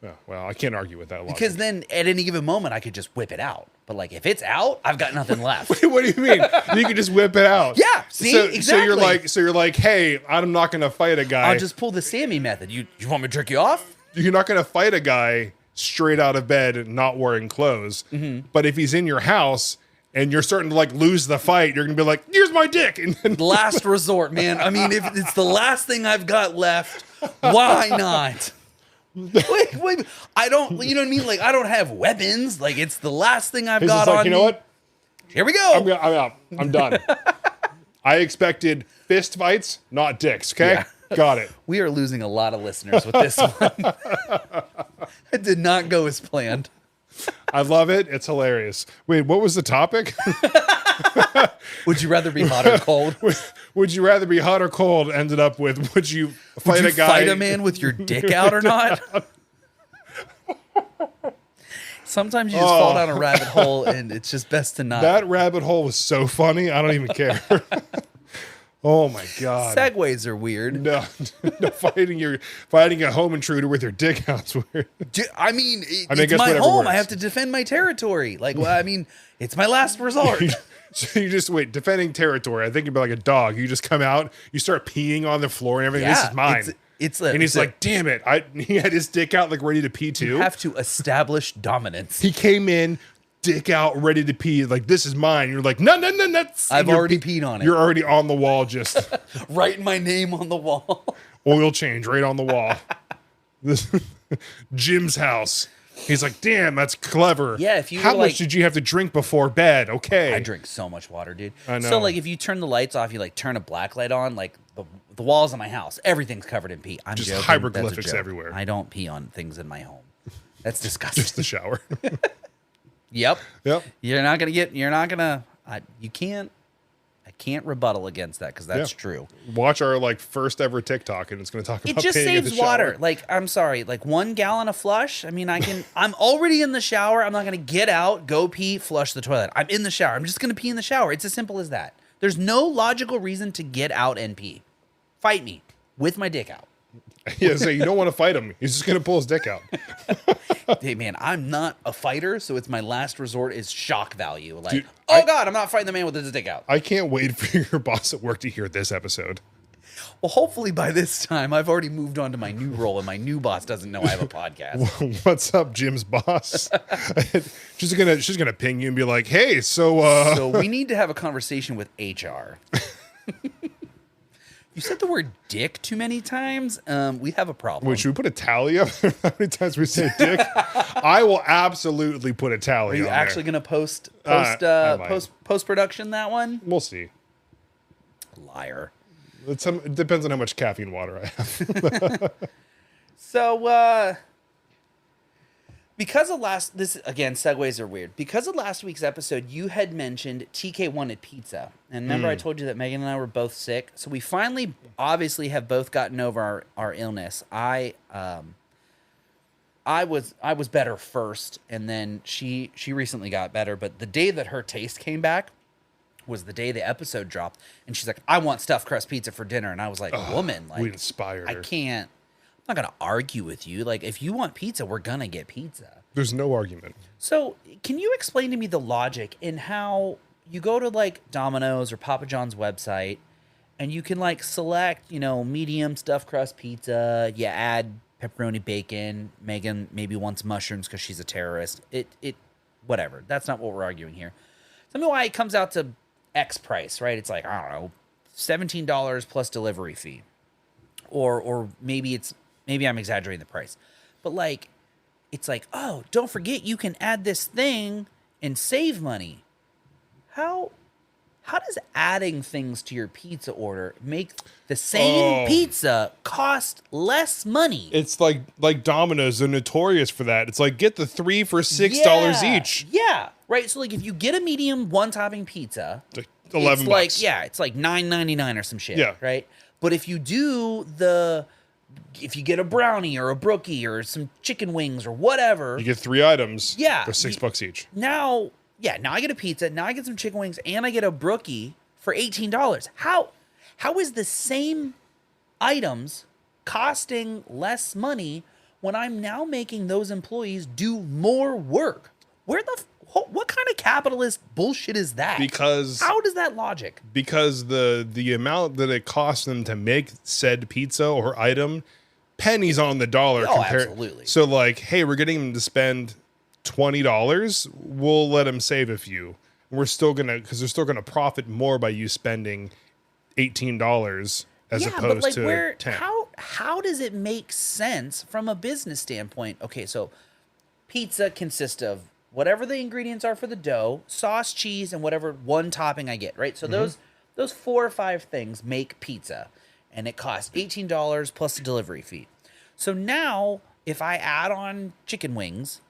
Oh, well, I can't argue with that logic.
Because then at any given moment, I could just whip it out. But like if it's out, I've got nothing left.
What do you mean? You can just whip it out.
Yeah, see? Exactly.
So you're like, hey, I'm not going to fight a guy.
I'll just pull the Sammy method. You want me to jerk you off?
You're not going to fight a guy straight out of bed and not wearing clothes.
Mm-hmm.
But if he's in your house and you're starting to like lose the fight, you're going to be like, here's my dick. And then
Last resort, man. I mean, if it's the last thing I've got left, why not? Wait. I don't, you know what I mean? Like, I don't have weapons. Like, it's the last thing I've
he's
got
just like,
on
you know
me.
what?
Here we go.
I'm out. I'm done. I expected fist fights, not dicks. Okay.
Yeah.
Got it.
We are losing a lot of listeners with this one. It did not go as planned.
I love it. It's hilarious. Wait, what was the topic?
Would you rather be hot or cold?
Would you rather be hot or cold? Ended up with, would you fight
Would you
a guy?
fight a man with your dick out or not? Sometimes you just fall down a rabbit hole, and it's just best to not.
That rabbit hole was so funny. I don't even care. Oh my God.
Segues are weird.
No, fighting a home intruder with your dick out's weird.
I mean, it's
guess
my
whatever
home.
works.
I have to defend my territory. Like, well, I mean, it's my last resort.
So you just wait, defending territory. I think you'd be like a dog. You just come out, you start peeing on the floor and everything. This is mine. And he's like, damn it. He had his dick out like ready to pee too.
You have to establish dominance.
He came in, dick out, ready to pee. Like, this is mine. You're like, no.
I've already peed on it.
You're already on the wall, just
Writing my name on the wall.
oil change right on the wall. This Jim's house. He's like, damn, that's clever.
Yeah, if you
How
were
much
like-
did you have to drink before bed? Okay.
I drink so much water, dude.
I know.
So, like, if you turn the lights off, you, like, turn a black light on, like, the walls of my house, everything's covered in pee. I'm
Just
joking.
hieroglyphics
That's a joke.
everywhere.
I don't pee on things in my home. That's disgusting.
Just the shower.
Yep.
Yep.
I can't rebuttal against that because that's true.
Watch our like first ever TikTok and it's going to talk about
It just
peeing in the
saves water.
shower.
Like, I'm sorry, like 1 gallon of flush. I mean, I'm already in the shower. I'm not going to get out, go pee, flush the toilet. I'm in the shower. I'm just going to pee in the shower. It's as simple as that. There's no logical reason to get out and pee. Fight me with my dick out.
Yeah, so you don't want to fight him. He's just going to pull his dick out.
Hey, man, I'm not a fighter, so it's my last resort is shock value. Like,
Dude,
God, I'm not fighting the man with his dick out.
I can't wait for your boss at work to hear this episode.
Well, hopefully by this time, I've already moved on to my new role, and my new boss doesn't know I have a podcast.
What's up, Jim's boss? she's gonna ping you and be like, "Hey, so
So we need to have a conversation with HR. You said the word dick too many times. We have a problem.
wait, should we put a tally up how many times we say dick? I will absolutely put a tally.
Are you
on
actually
there.
going to post
I might.
post production that one?
We'll see.
Liar.
It depends on how much caffeine water I have.
So because of this again, segues are weird. Because of last week's episode, you had mentioned TK wanted pizza, and remember I told you that Megan and I were both sick. So we finally, obviously, have both gotten over our illness. I I was better first, and then she recently got better. But the day that her taste came back was the day the episode dropped, and she's like, "I want stuffed crust pizza for dinner," and I was like, "Woman, like
we inspired
I
her.
can't. I'm not gonna argue with you. Like, if you want pizza, we're gonna get pizza."
There's no argument.
So, can you explain to me the logic in how you go to like Domino's or Papa John's website, and you can like select, medium stuffed crust pizza. You add pepperoni, bacon. Megan maybe wants mushrooms because she's a terrorist. Whatever. That's not what we're arguing here. Tell me why it comes out to X price, right? It's like, I don't know, $17 plus delivery fee, or maybe I'm exaggerating the price, but like, it's like, oh, don't forget you can add this thing and save money. How does adding things to your pizza order make the same pizza cost less money?
It's like Domino's, they're notorious for that. It's like, get the 3 for $6 each.
Yeah, right. So like, if you get a medium one topping pizza,
Like $11.
It's like $9.99 or some shit.
Yeah.
Right. But if you get a brownie or a brookie or some chicken wings or whatever,
You get 3 items.
Yeah.
They're $6 each.
now I get a pizza. Now I get some chicken wings and I get a brookie for $18. How is the same items costing less money when I'm now making those employees do more work? What kind of capitalist bullshit is that?
Because
how does that logic?
Because the amount that it costs them to make said pizza or item, pennies on the dollar.
Oh, absolutely.
So like, hey, we're getting them to spend $20. We'll let them save a few. We're still because they're still gonna profit more by you spending $18 as opposed to 10.
How does it make sense from a business standpoint? Okay, so pizza consists of whatever the ingredients are for the dough, sauce, cheese, and whatever one topping I get, right? So those 4 or 5 things make pizza, and it costs $18 plus a delivery fee. So now, if I add on chicken wings,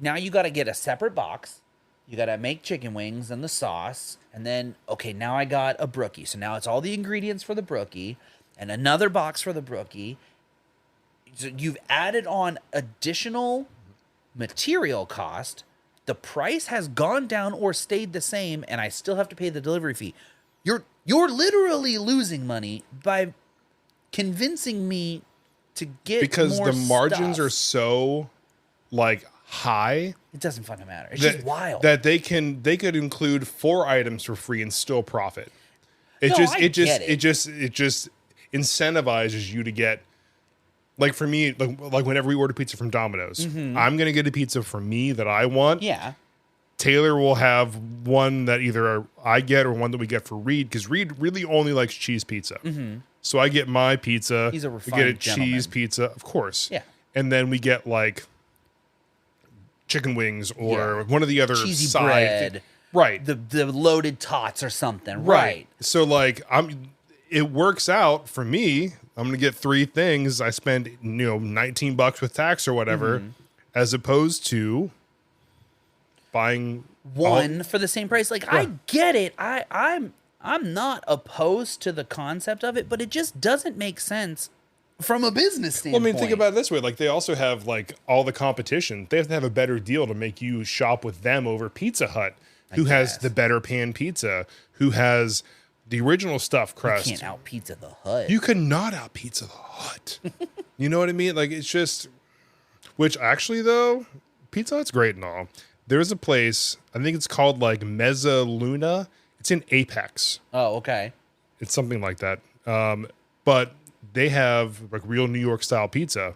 now you got to get a separate box. You got to make chicken wings and the sauce, and then, okay, now I got a brookie. So now it's all the ingredients for the brookie, and another box for the brookie. So you've added on additional material cost. The price has gone down or stayed the same, and I still have to pay the delivery fee. You're literally losing money by convincing me to get
because
more
the margins
stuff.
are so like high.
It doesn't fucking matter. It's just wild.
That they could include 4 items for free and still profit. It just incentivizes you to get. Like for me, like whenever we order pizza from Domino's, I'm gonna get a pizza for me that I want.
Yeah.
Taylor will have one that either I get or one that we get for Reed, because Reed really only likes cheese pizza. So I get my pizza.
He's a
we get a
refined gentleman.
cheese pizza, of course.
Yeah.
And then we get like chicken wings or one of the other
Cheesy
side
bread.
Right.
The loaded tots or something.
Right. So like it works out for me. I'm gonna get 3 things. I spend $19 with tax or whatever, as opposed to buying
one for the same price. Like I get it. I'm not opposed to the concept of it, but it just doesn't make sense from a business standpoint.
Well, I mean, think about it this way. Like, they also have, like, all the competition. They have to have a better deal to make you shop with them over Pizza Hut, who has the better pan pizza, who has the original stuffed crust.
You can't out pizza the Hut.
You cannot out pizza the Hut. You know what I mean? Like, it's just... Which, actually, though, Pizza Hut's great and all. There's a place, I think it's called, like, Mezza Luna. It's in Apex.
Oh, okay.
It's something like that. But they have like real New York style pizza.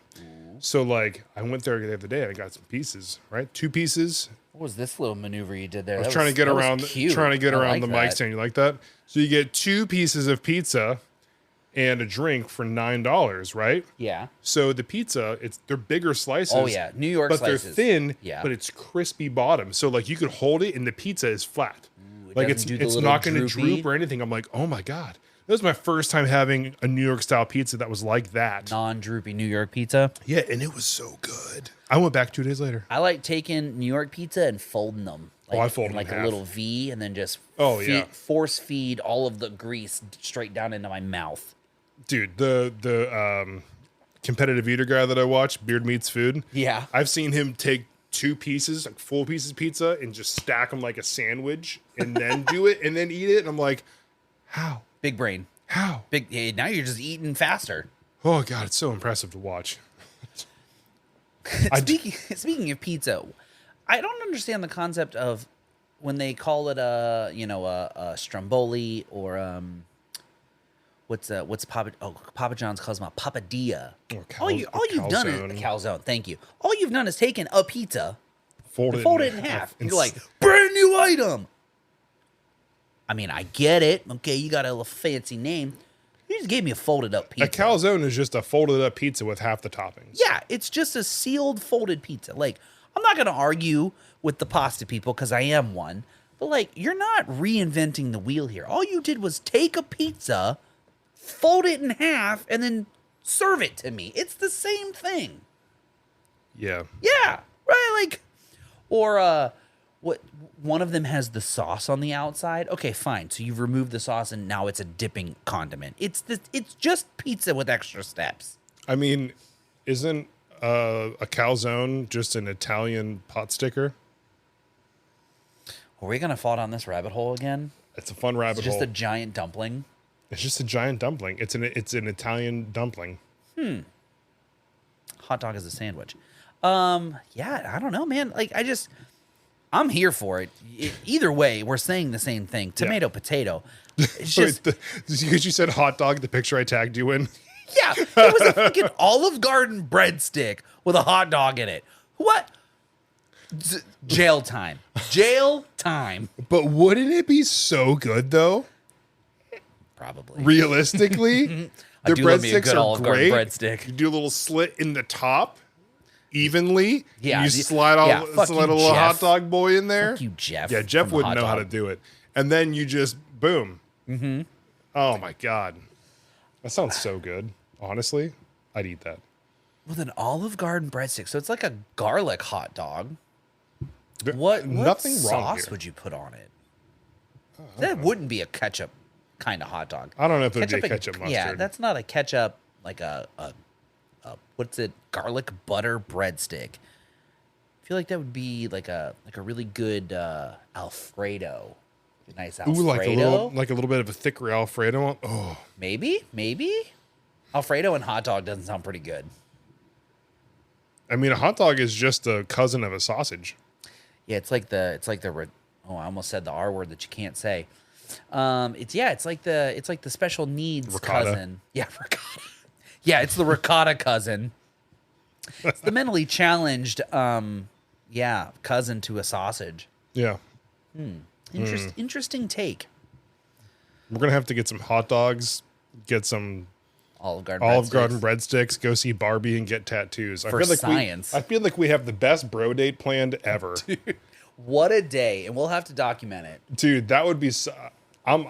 So like I went there the other day and I got some pieces, right? 2 pieces.
What was this little maneuver you did there?
I was trying to get around the mic stand. You like that? So you get 2 pieces of pizza and a drink for $9, right?
Yeah.
So the pizza, they're bigger slices.
Oh yeah, New York
but
slices.
they're thin,
yeah.
but it's crispy bottom. So like you could hold it and the pizza is flat. Like it's not going to droop or anything. I'm like, oh my God. That was my first time having a New York style pizza that was like that.
Non-droopy New York pizza.
Yeah, and it was so good. I went back 2 days later.
I like taking New York pizza and folding them. Like,
I fold them
like
in
a
half.
little V, and then just force feed all of the grease straight down into my mouth.
Dude, the competitive eater guy that I watch, Beard Meats Food.
Yeah.
I've seen him take 2 pieces, like full pieces of pizza, and just stack them like a sandwich, and then do it, and then eat it. And I'm like, how?
Big brain.
How?
Now you're just eating faster.
Oh God, it's so impressive to watch.
Speaking of pizza, I don't understand the concept of when they call it a stromboli or what's Papa John's calls them a papadilla. All you've done is a calzone. Thank you. All you've done is taken a pizza, fold it in half. And you're like, brand new item. I mean, I get it. Okay, you got a little fancy name. You just gave me a folded up pizza.
A calzone is just a folded up pizza with half the toppings.
Yeah, it's just a sealed folded pizza. Like, I'm not going to argue with the pasta people because I am one. But, like, you're not reinventing the wheel here. All you did was take a pizza, fold it in half, and then serve it to me. It's the same thing.
Yeah.
Yeah, right? Like, or what? One of them has the sauce on the outside. Okay, fine. So you've removed the sauce, and now it's a dipping condiment. It's just pizza with extra steps.
I mean, isn't a calzone just an Italian pot sticker?
Are we gonna fall down this rabbit hole again?
It's a fun rabbit hole.
Just a giant dumpling.
It's just a giant dumpling. It's an Italian dumpling.
Hot dog is a sandwich. Yeah, I don't know, man. Like, I'm here for it. Either way, we're saying the same thing. Tomato, potato. It's just
because you said hot dog, the picture I tagged you in.
yeah. It was a freaking Olive Garden breadstick with a hot dog in it. What? Jail time. Jail time.
But wouldn't it be so good though?
Probably.
Realistically, their
love me a
breadsticks
good
are
Olive Garden
great.
breadstick.
You do a little slit in the top, evenly.
Yeah,
You slide a little
Jeff.
hot dog boy in there.
Fuck you, Jeff.
Yeah, Jeff
from the
wouldn't
hot
know how
dog.
to do it. And then you just boom. Mm-hmm. Oh my God, that sounds so good. Honestly, I'd eat that.
With an Olive Garden breadstick. So it's like a garlic hot dog.
There-
What
nothing wrong
sauce
here.
would you put on it? That wouldn't be a ketchup kind of hot dog.
I don't know if it would be a ketchup mustard.
Yeah, that's not a ketchup, like a what's it? Garlic butter breadstick. I feel like that would be like a really good Alfredo. Nice Alfredo.
Ooh, like a little bit of a thicker Alfredo. Oh,
Maybe. Alfredo and hot dog doesn't sound pretty good.
I mean, a hot dog is just a cousin of a sausage.
Yeah, it's like the I almost said the R word that you can't say. It's like the special needs
Ricotta.
cousin. Yeah, ricotta. Yeah, it's the ricotta cousin. It's the mentally challenged cousin to a sausage.
Yeah.
Interesting take.
We're going to have to get some hot dogs, get some
Olive Garden
breadsticks, go see Barbie, and get tattoos.
For science.
I feel like we have the best bro date planned ever.
What a day, and we'll have to document it.
Dude, that would be I'm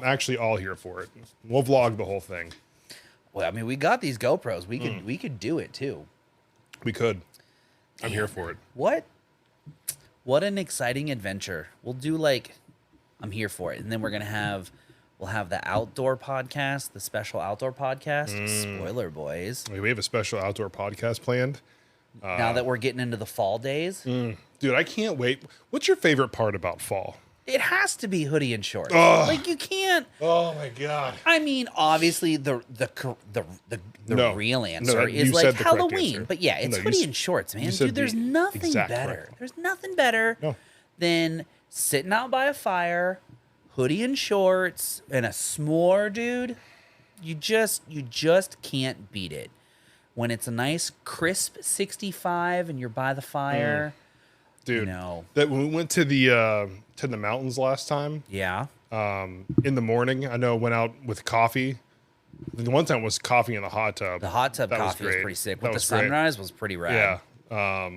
actually all here for it. We'll vlog the whole thing.
Well, I mean, we got these GoPros. We could do it too.
We could. I'm here for it.
What an exciting adventure. We'll do I'm here for it. And then we'll have the outdoor podcast, the special outdoor podcast. Spoiler, boys.
We have a special outdoor podcast planned.
Now that we're getting into the fall days,
Dude, I can't wait. What's your favorite part about fall?
it has to be hoodie and shorts.
Ugh.
Like, you can't.
Oh my God.
I mean, obviously the
No.
real answer
No,
is
you
like
said the correct
Halloween.
answer.
But yeah, it's
No, you
hoodie
s-
and shorts, man.
you said
Dude, there's
the
nothing
exact
better.
correct.
There's nothing better
No.
than sitting out by a fire, hoodie and shorts, and a s'more, dude. You just can't beat it. When it's a nice crisp 65 and you're by the fire.
Dude,
No.
that when we went to the mountains last time,
Yeah.
in the morning, I know went out with coffee. The one time was coffee in the hot tub.
The hot tub
That was
coffee was
great.
pretty sick.
That
With the
was great.
sunrise was pretty rad.
Yeah.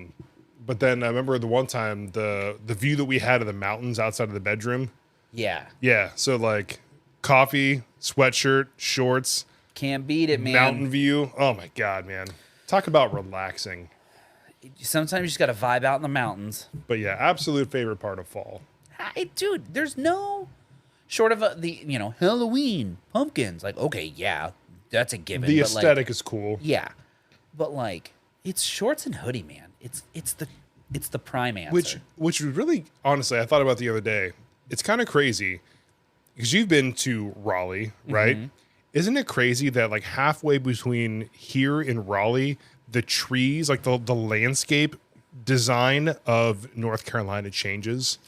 But then I remember the one time the view that we had of the mountains outside of the bedroom.
Yeah.
Yeah. So like coffee, sweatshirt, shorts,
Can't beat it, man.
mountain view. Oh my God, man. Talk about relaxing.
Sometimes you just got to vibe out in the mountains.
But yeah, absolute favorite part of fall.
Hey, dude, there's no short of Halloween, pumpkins. Like, okay, yeah, that's a given.
The
but, like,
aesthetic is cool.
yeah. But like, it's shorts and hoodie, man. It's the prime answer.
Which really, honestly, I thought about the other day. It's kind of crazy because you've been to Raleigh, right? Isn't it crazy that like halfway between here and Raleigh, the trees, like the landscape design of North Carolina changes?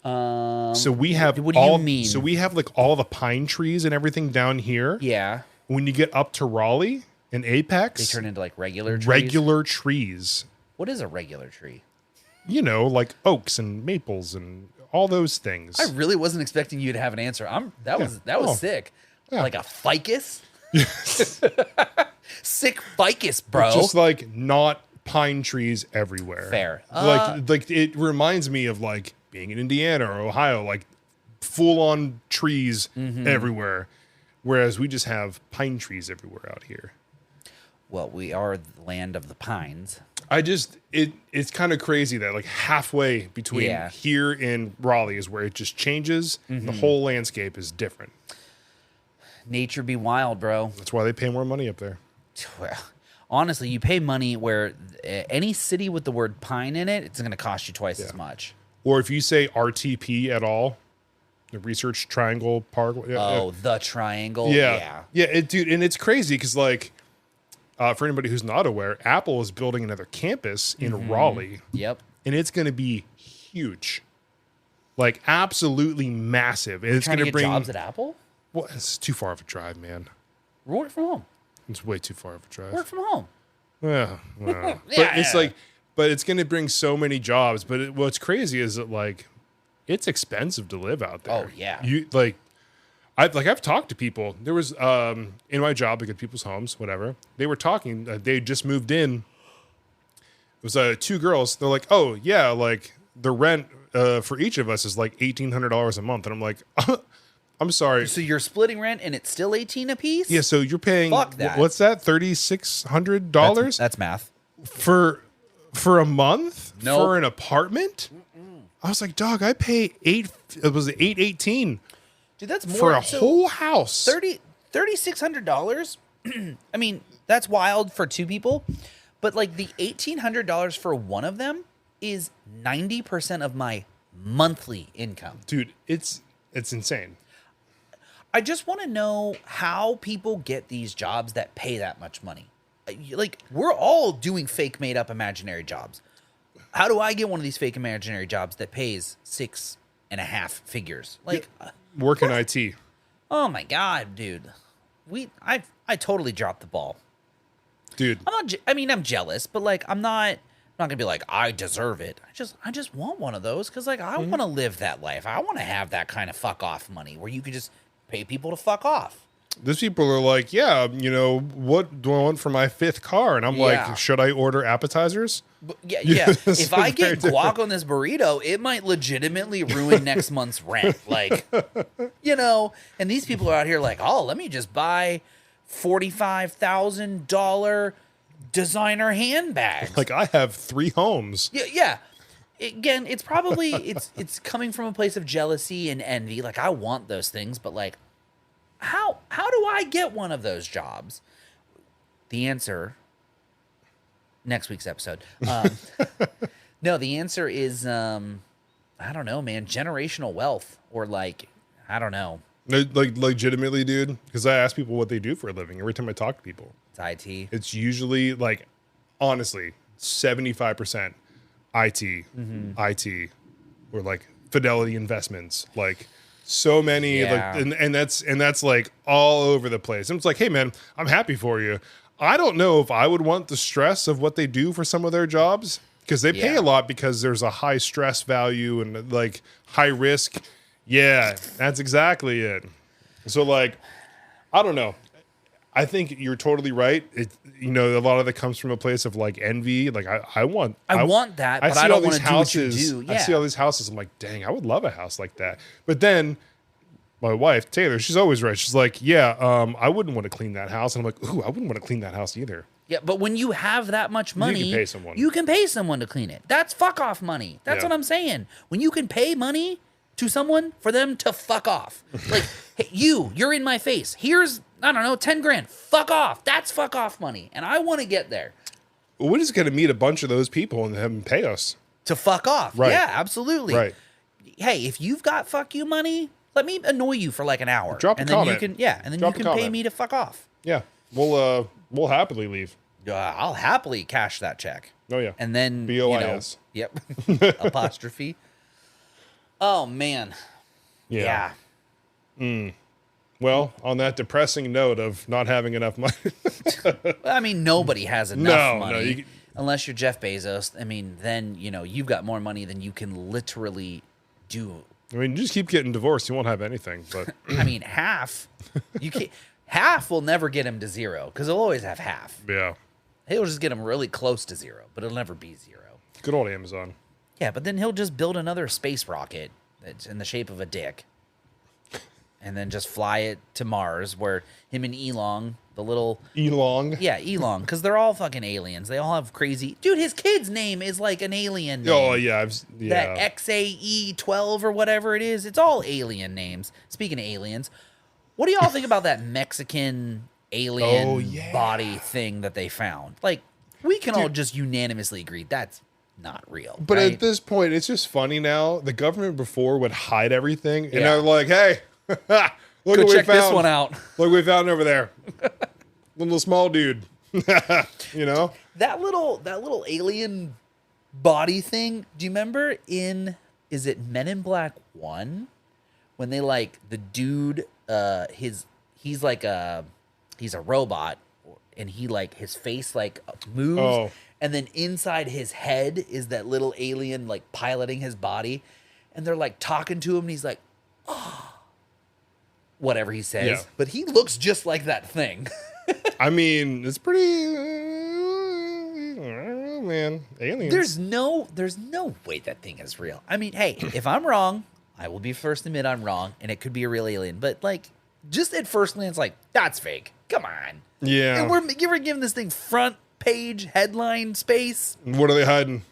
So we have
what do you mean?
So we have like all the pine trees and everything down here.
Yeah.
When you get up to Raleigh and Apex,
They turn into like regular trees.
regular trees.
What is a regular tree?
You know, like oaks and maples and all those things.
I really wasn't expecting you to have an answer. That was sick.
Yeah.
Like a ficus? Sick ficus, bro.
Just like not pine trees everywhere.
Fair.
Like it reminds me of like being in Indiana or Ohio, like full on trees everywhere. Whereas we just have pine trees everywhere out here.
Well, we are the land of the pines.
It's kind of crazy that like halfway between here and Raleigh is where it just changes. The whole landscape is different.
Nature be wild, bro.
That's why they pay more money up there.
Well, honestly, you pay money where any city with the word pine in it, it's going to cost you twice as much.
Or if you say RTP at all, the Research Triangle Park.
The triangle.
Yeah. Dude, and it's crazy because like for anybody who's not aware, Apple is building another campus in Raleigh.
Yep.
And it's going to be huge, like absolutely massive. And it's going to bring
jobs at Apple.
Well, it's too far of a drive, man.
Work from home.
It's way too far of a drive.
Work from home.
Yeah, well. But it's like, but it's going to bring so many jobs. But what's crazy is that like, it's expensive to live out there.
Oh yeah.
You like, I've talked to people. There was in my job, like at people's homes, whatever. They were talking. They just moved in. It was 2 girls. They're like, oh yeah, like the rent for each of us is like $1,800 a month, and I'm like. I'm sorry.
So you're splitting rent and it's still $18 a piece?
Yeah, so you're paying
Fuck that.
What's that? $3,600?
That's math.
For a month?
Nope.
For an apartment? I was like, dog, I pay $818
Dude, that's more
for a whole house.
$3,600. I mean, that's wild for 2 people, but like the $1,800 for one of them is 90% of my monthly income.
Dude, it's insane.
I just want to know how people get these jobs that pay that much money. Like, we're all doing fake made up imaginary jobs. How do I get one of these fake imaginary jobs that pays 6.5 figures? Like,
work in IT.
Oh my God, dude. I totally dropped the ball.
Dude.
I'm jealous, but like, I'm not gonna be like, I deserve it. I just want one of those because like I want to live that life. I want to have that kind of fuck off money where you could just pay people to fuck off.
These people are like, yeah, you know, what do I want for my 5th car? And I'm like, should I order appetizers?
But yeah. If I get guac on this burrito, it might legitimately ruin next month's rent. Like, you know, and these people are out here like, oh, let me just buy $45,000 designer handbags.
Like, I have 3 homes.
Yeah. Again, it's probably it's coming from a place of jealousy and envy. Like, I want those things, but like, how do I get one of those jobs? The answer, next week's episode. No, the answer is I don't know, man. Generational wealth, or like, I don't know.
Like legitimately, dude. Because I ask people what they do for a living every time I talk to people.
It's IT.
It's usually like, honestly, 75% IT, IT, or like Fidelity Investments, like so many, like, and that's like all over the place. And it's like, hey man, I'm happy for you. I don't know if I would want the stress of what they do for some of their jobs because they pay a lot because there's a high stress value and like high risk. Yeah, that's exactly it. So like, I don't know. I think you're totally right. You know, a lot of it comes from a place of like envy. Like I want
that, but I don't want to do what you do. Yeah.
I see all these houses. I'm like, dang, I would love a house like that. But then my wife, Taylor, she's always right. She's like, yeah, I wouldn't want to clean that house. And I'm like, ooh, I wouldn't want to clean that house either.
Yeah, but when you have that much money,
you can pay someone.
You can pay someone to clean it. That's fuck off money. That's what I'm saying. When you can pay money to someone for them to fuck off. Like, hey, you're in my face. Here's I don't know, 10 grand. Fuck off. That's fuck off money. And I want to get there.
We're just going to meet a bunch of those people and have them pay us.
To fuck off.
Right.
Yeah, absolutely.
Right.
Hey, if you've got fuck you money, let me annoy you for like an hour.
Drop a
and then
comment.
you can and then
Drop
you
a
can pay
comment.
me to fuck off.
Yeah. We'll happily leave.
I'll happily cash that check.
Oh, yeah.
And then
BOIS.
Yep. Apostrophe. Oh man.
Yeah. Well, on that depressing note of not having enough money.
I mean, nobody has enough money.
No, you,
unless you're Jeff Bezos. I mean, then, you've got more money than you can literally do.
I mean, just keep getting divorced. You won't have anything. But
I mean, half. Half will never get him to zero because he'll always have half.
yeah.
He'll just get him really close to zero, but it'll never be zero.
Good old Amazon.
Yeah, but then he'll just build another space rocket that's in the shape of a dick and then just fly it to Mars where him and Elon, the little...
Elon.
Yeah, Elon, because they're all fucking aliens. They all have crazy... Dude, his kid's name is like an alien name.
Oh, yeah.
That XAE12 or whatever it is. It's all alien names. Speaking of aliens, what do y'all think about that Mexican alien body thing that they found? Like, we can all just unanimously agree that's not real.
But
right?
at this point, it's just funny now. The government before would hide everything. And
Yeah.
they're like, hey, look
Go
what we
check
found.
this one out.
Look what we found over there. Little small dude. You know?
That little alien body thing, do you remember is it Men in Black 1? When they like the dude, he's a robot and he like his face like moves.
Oh.
And then inside his head is that little alien like piloting his body. And they're like talking to him and he's like, oh, whatever he says.
Yeah.
But he looks just like that thing.
I mean, it's pretty... I don't know, man. Aliens.
There's no way that thing is real. I mean, hey, if I'm wrong, I will be first to admit I'm wrong, and it could be a real alien. But like, just at first glance, like that's fake. Come on.
Yeah.
And we're giving this thing front page headline space.
What are they hiding?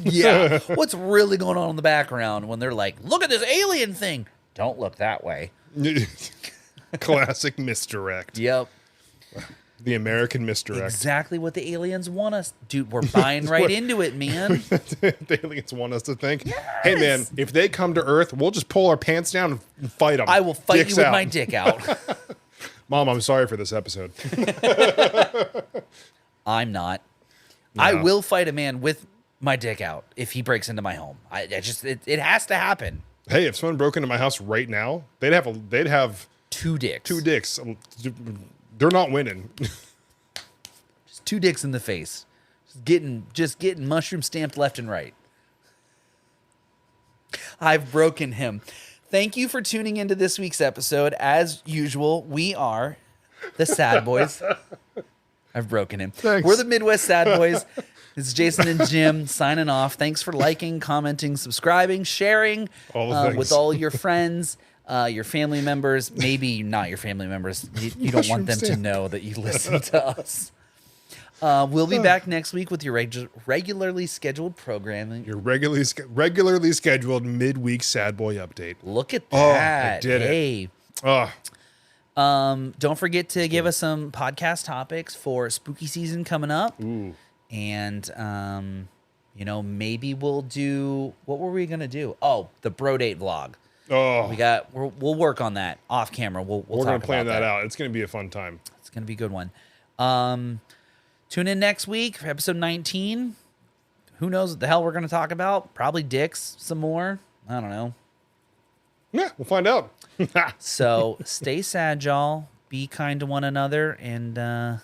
Yeah. What's really going on in the background when they're like, look at this alien thing? Don't look that way.
Classic misdirect.
Yep.
The American misdirect.
Exactly what the aliens want us. Dude, we're buying right into it, man.
The aliens want us to think, hey, man, if they come to Earth, we'll just pull our pants down and fight them.
I will fight
Dicks
you with
out.
my dick out.
Mom, I'm sorry for this episode.
I'm not.
No.
I will fight a man with my dick out if he breaks into my home. It has to happen.
Hey, if someone broke into my house right now, they'd have
Two dicks.
two dicks. They're not winning.
Just two dicks in the face. Just getting mushroom stamped left and right. I've broken him. Thank you for tuning into this week's episode. As usual, we are the Sad Boys. I've broken him.
Thanks.
We're the Midwest Sad Boys. This is Jason and Jim signing off. Thanks for liking, commenting, subscribing, sharing
All the things.
with all your friends, your family members. Maybe not your family members. You don't want them to know that you listen to us. We'll be back next week with your regularly scheduled programming.
Your regularly scheduled midweek Sad Boy update.
Look at
Oh, I
that.
did it.
Hey.
Oh,
Don't forget to give us some podcast topics for spooky season coming up.
ooh.
And, maybe we'll do, what were we going to do? Oh, the Bro Date vlog.
Oh,
We'll work on that off camera. We're
going to plan that out. It's going to be a fun time.
It's going to be a good one. Tune in next week for episode 19. Who knows what the hell we're going to talk about? Probably dicks some more. I don't know.
Yeah, we'll find out.
So stay sad, y'all. Be kind to one another, and bye.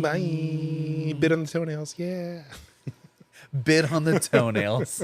Bye. Bit on the toenails. Yeah.
Bit on the toenails.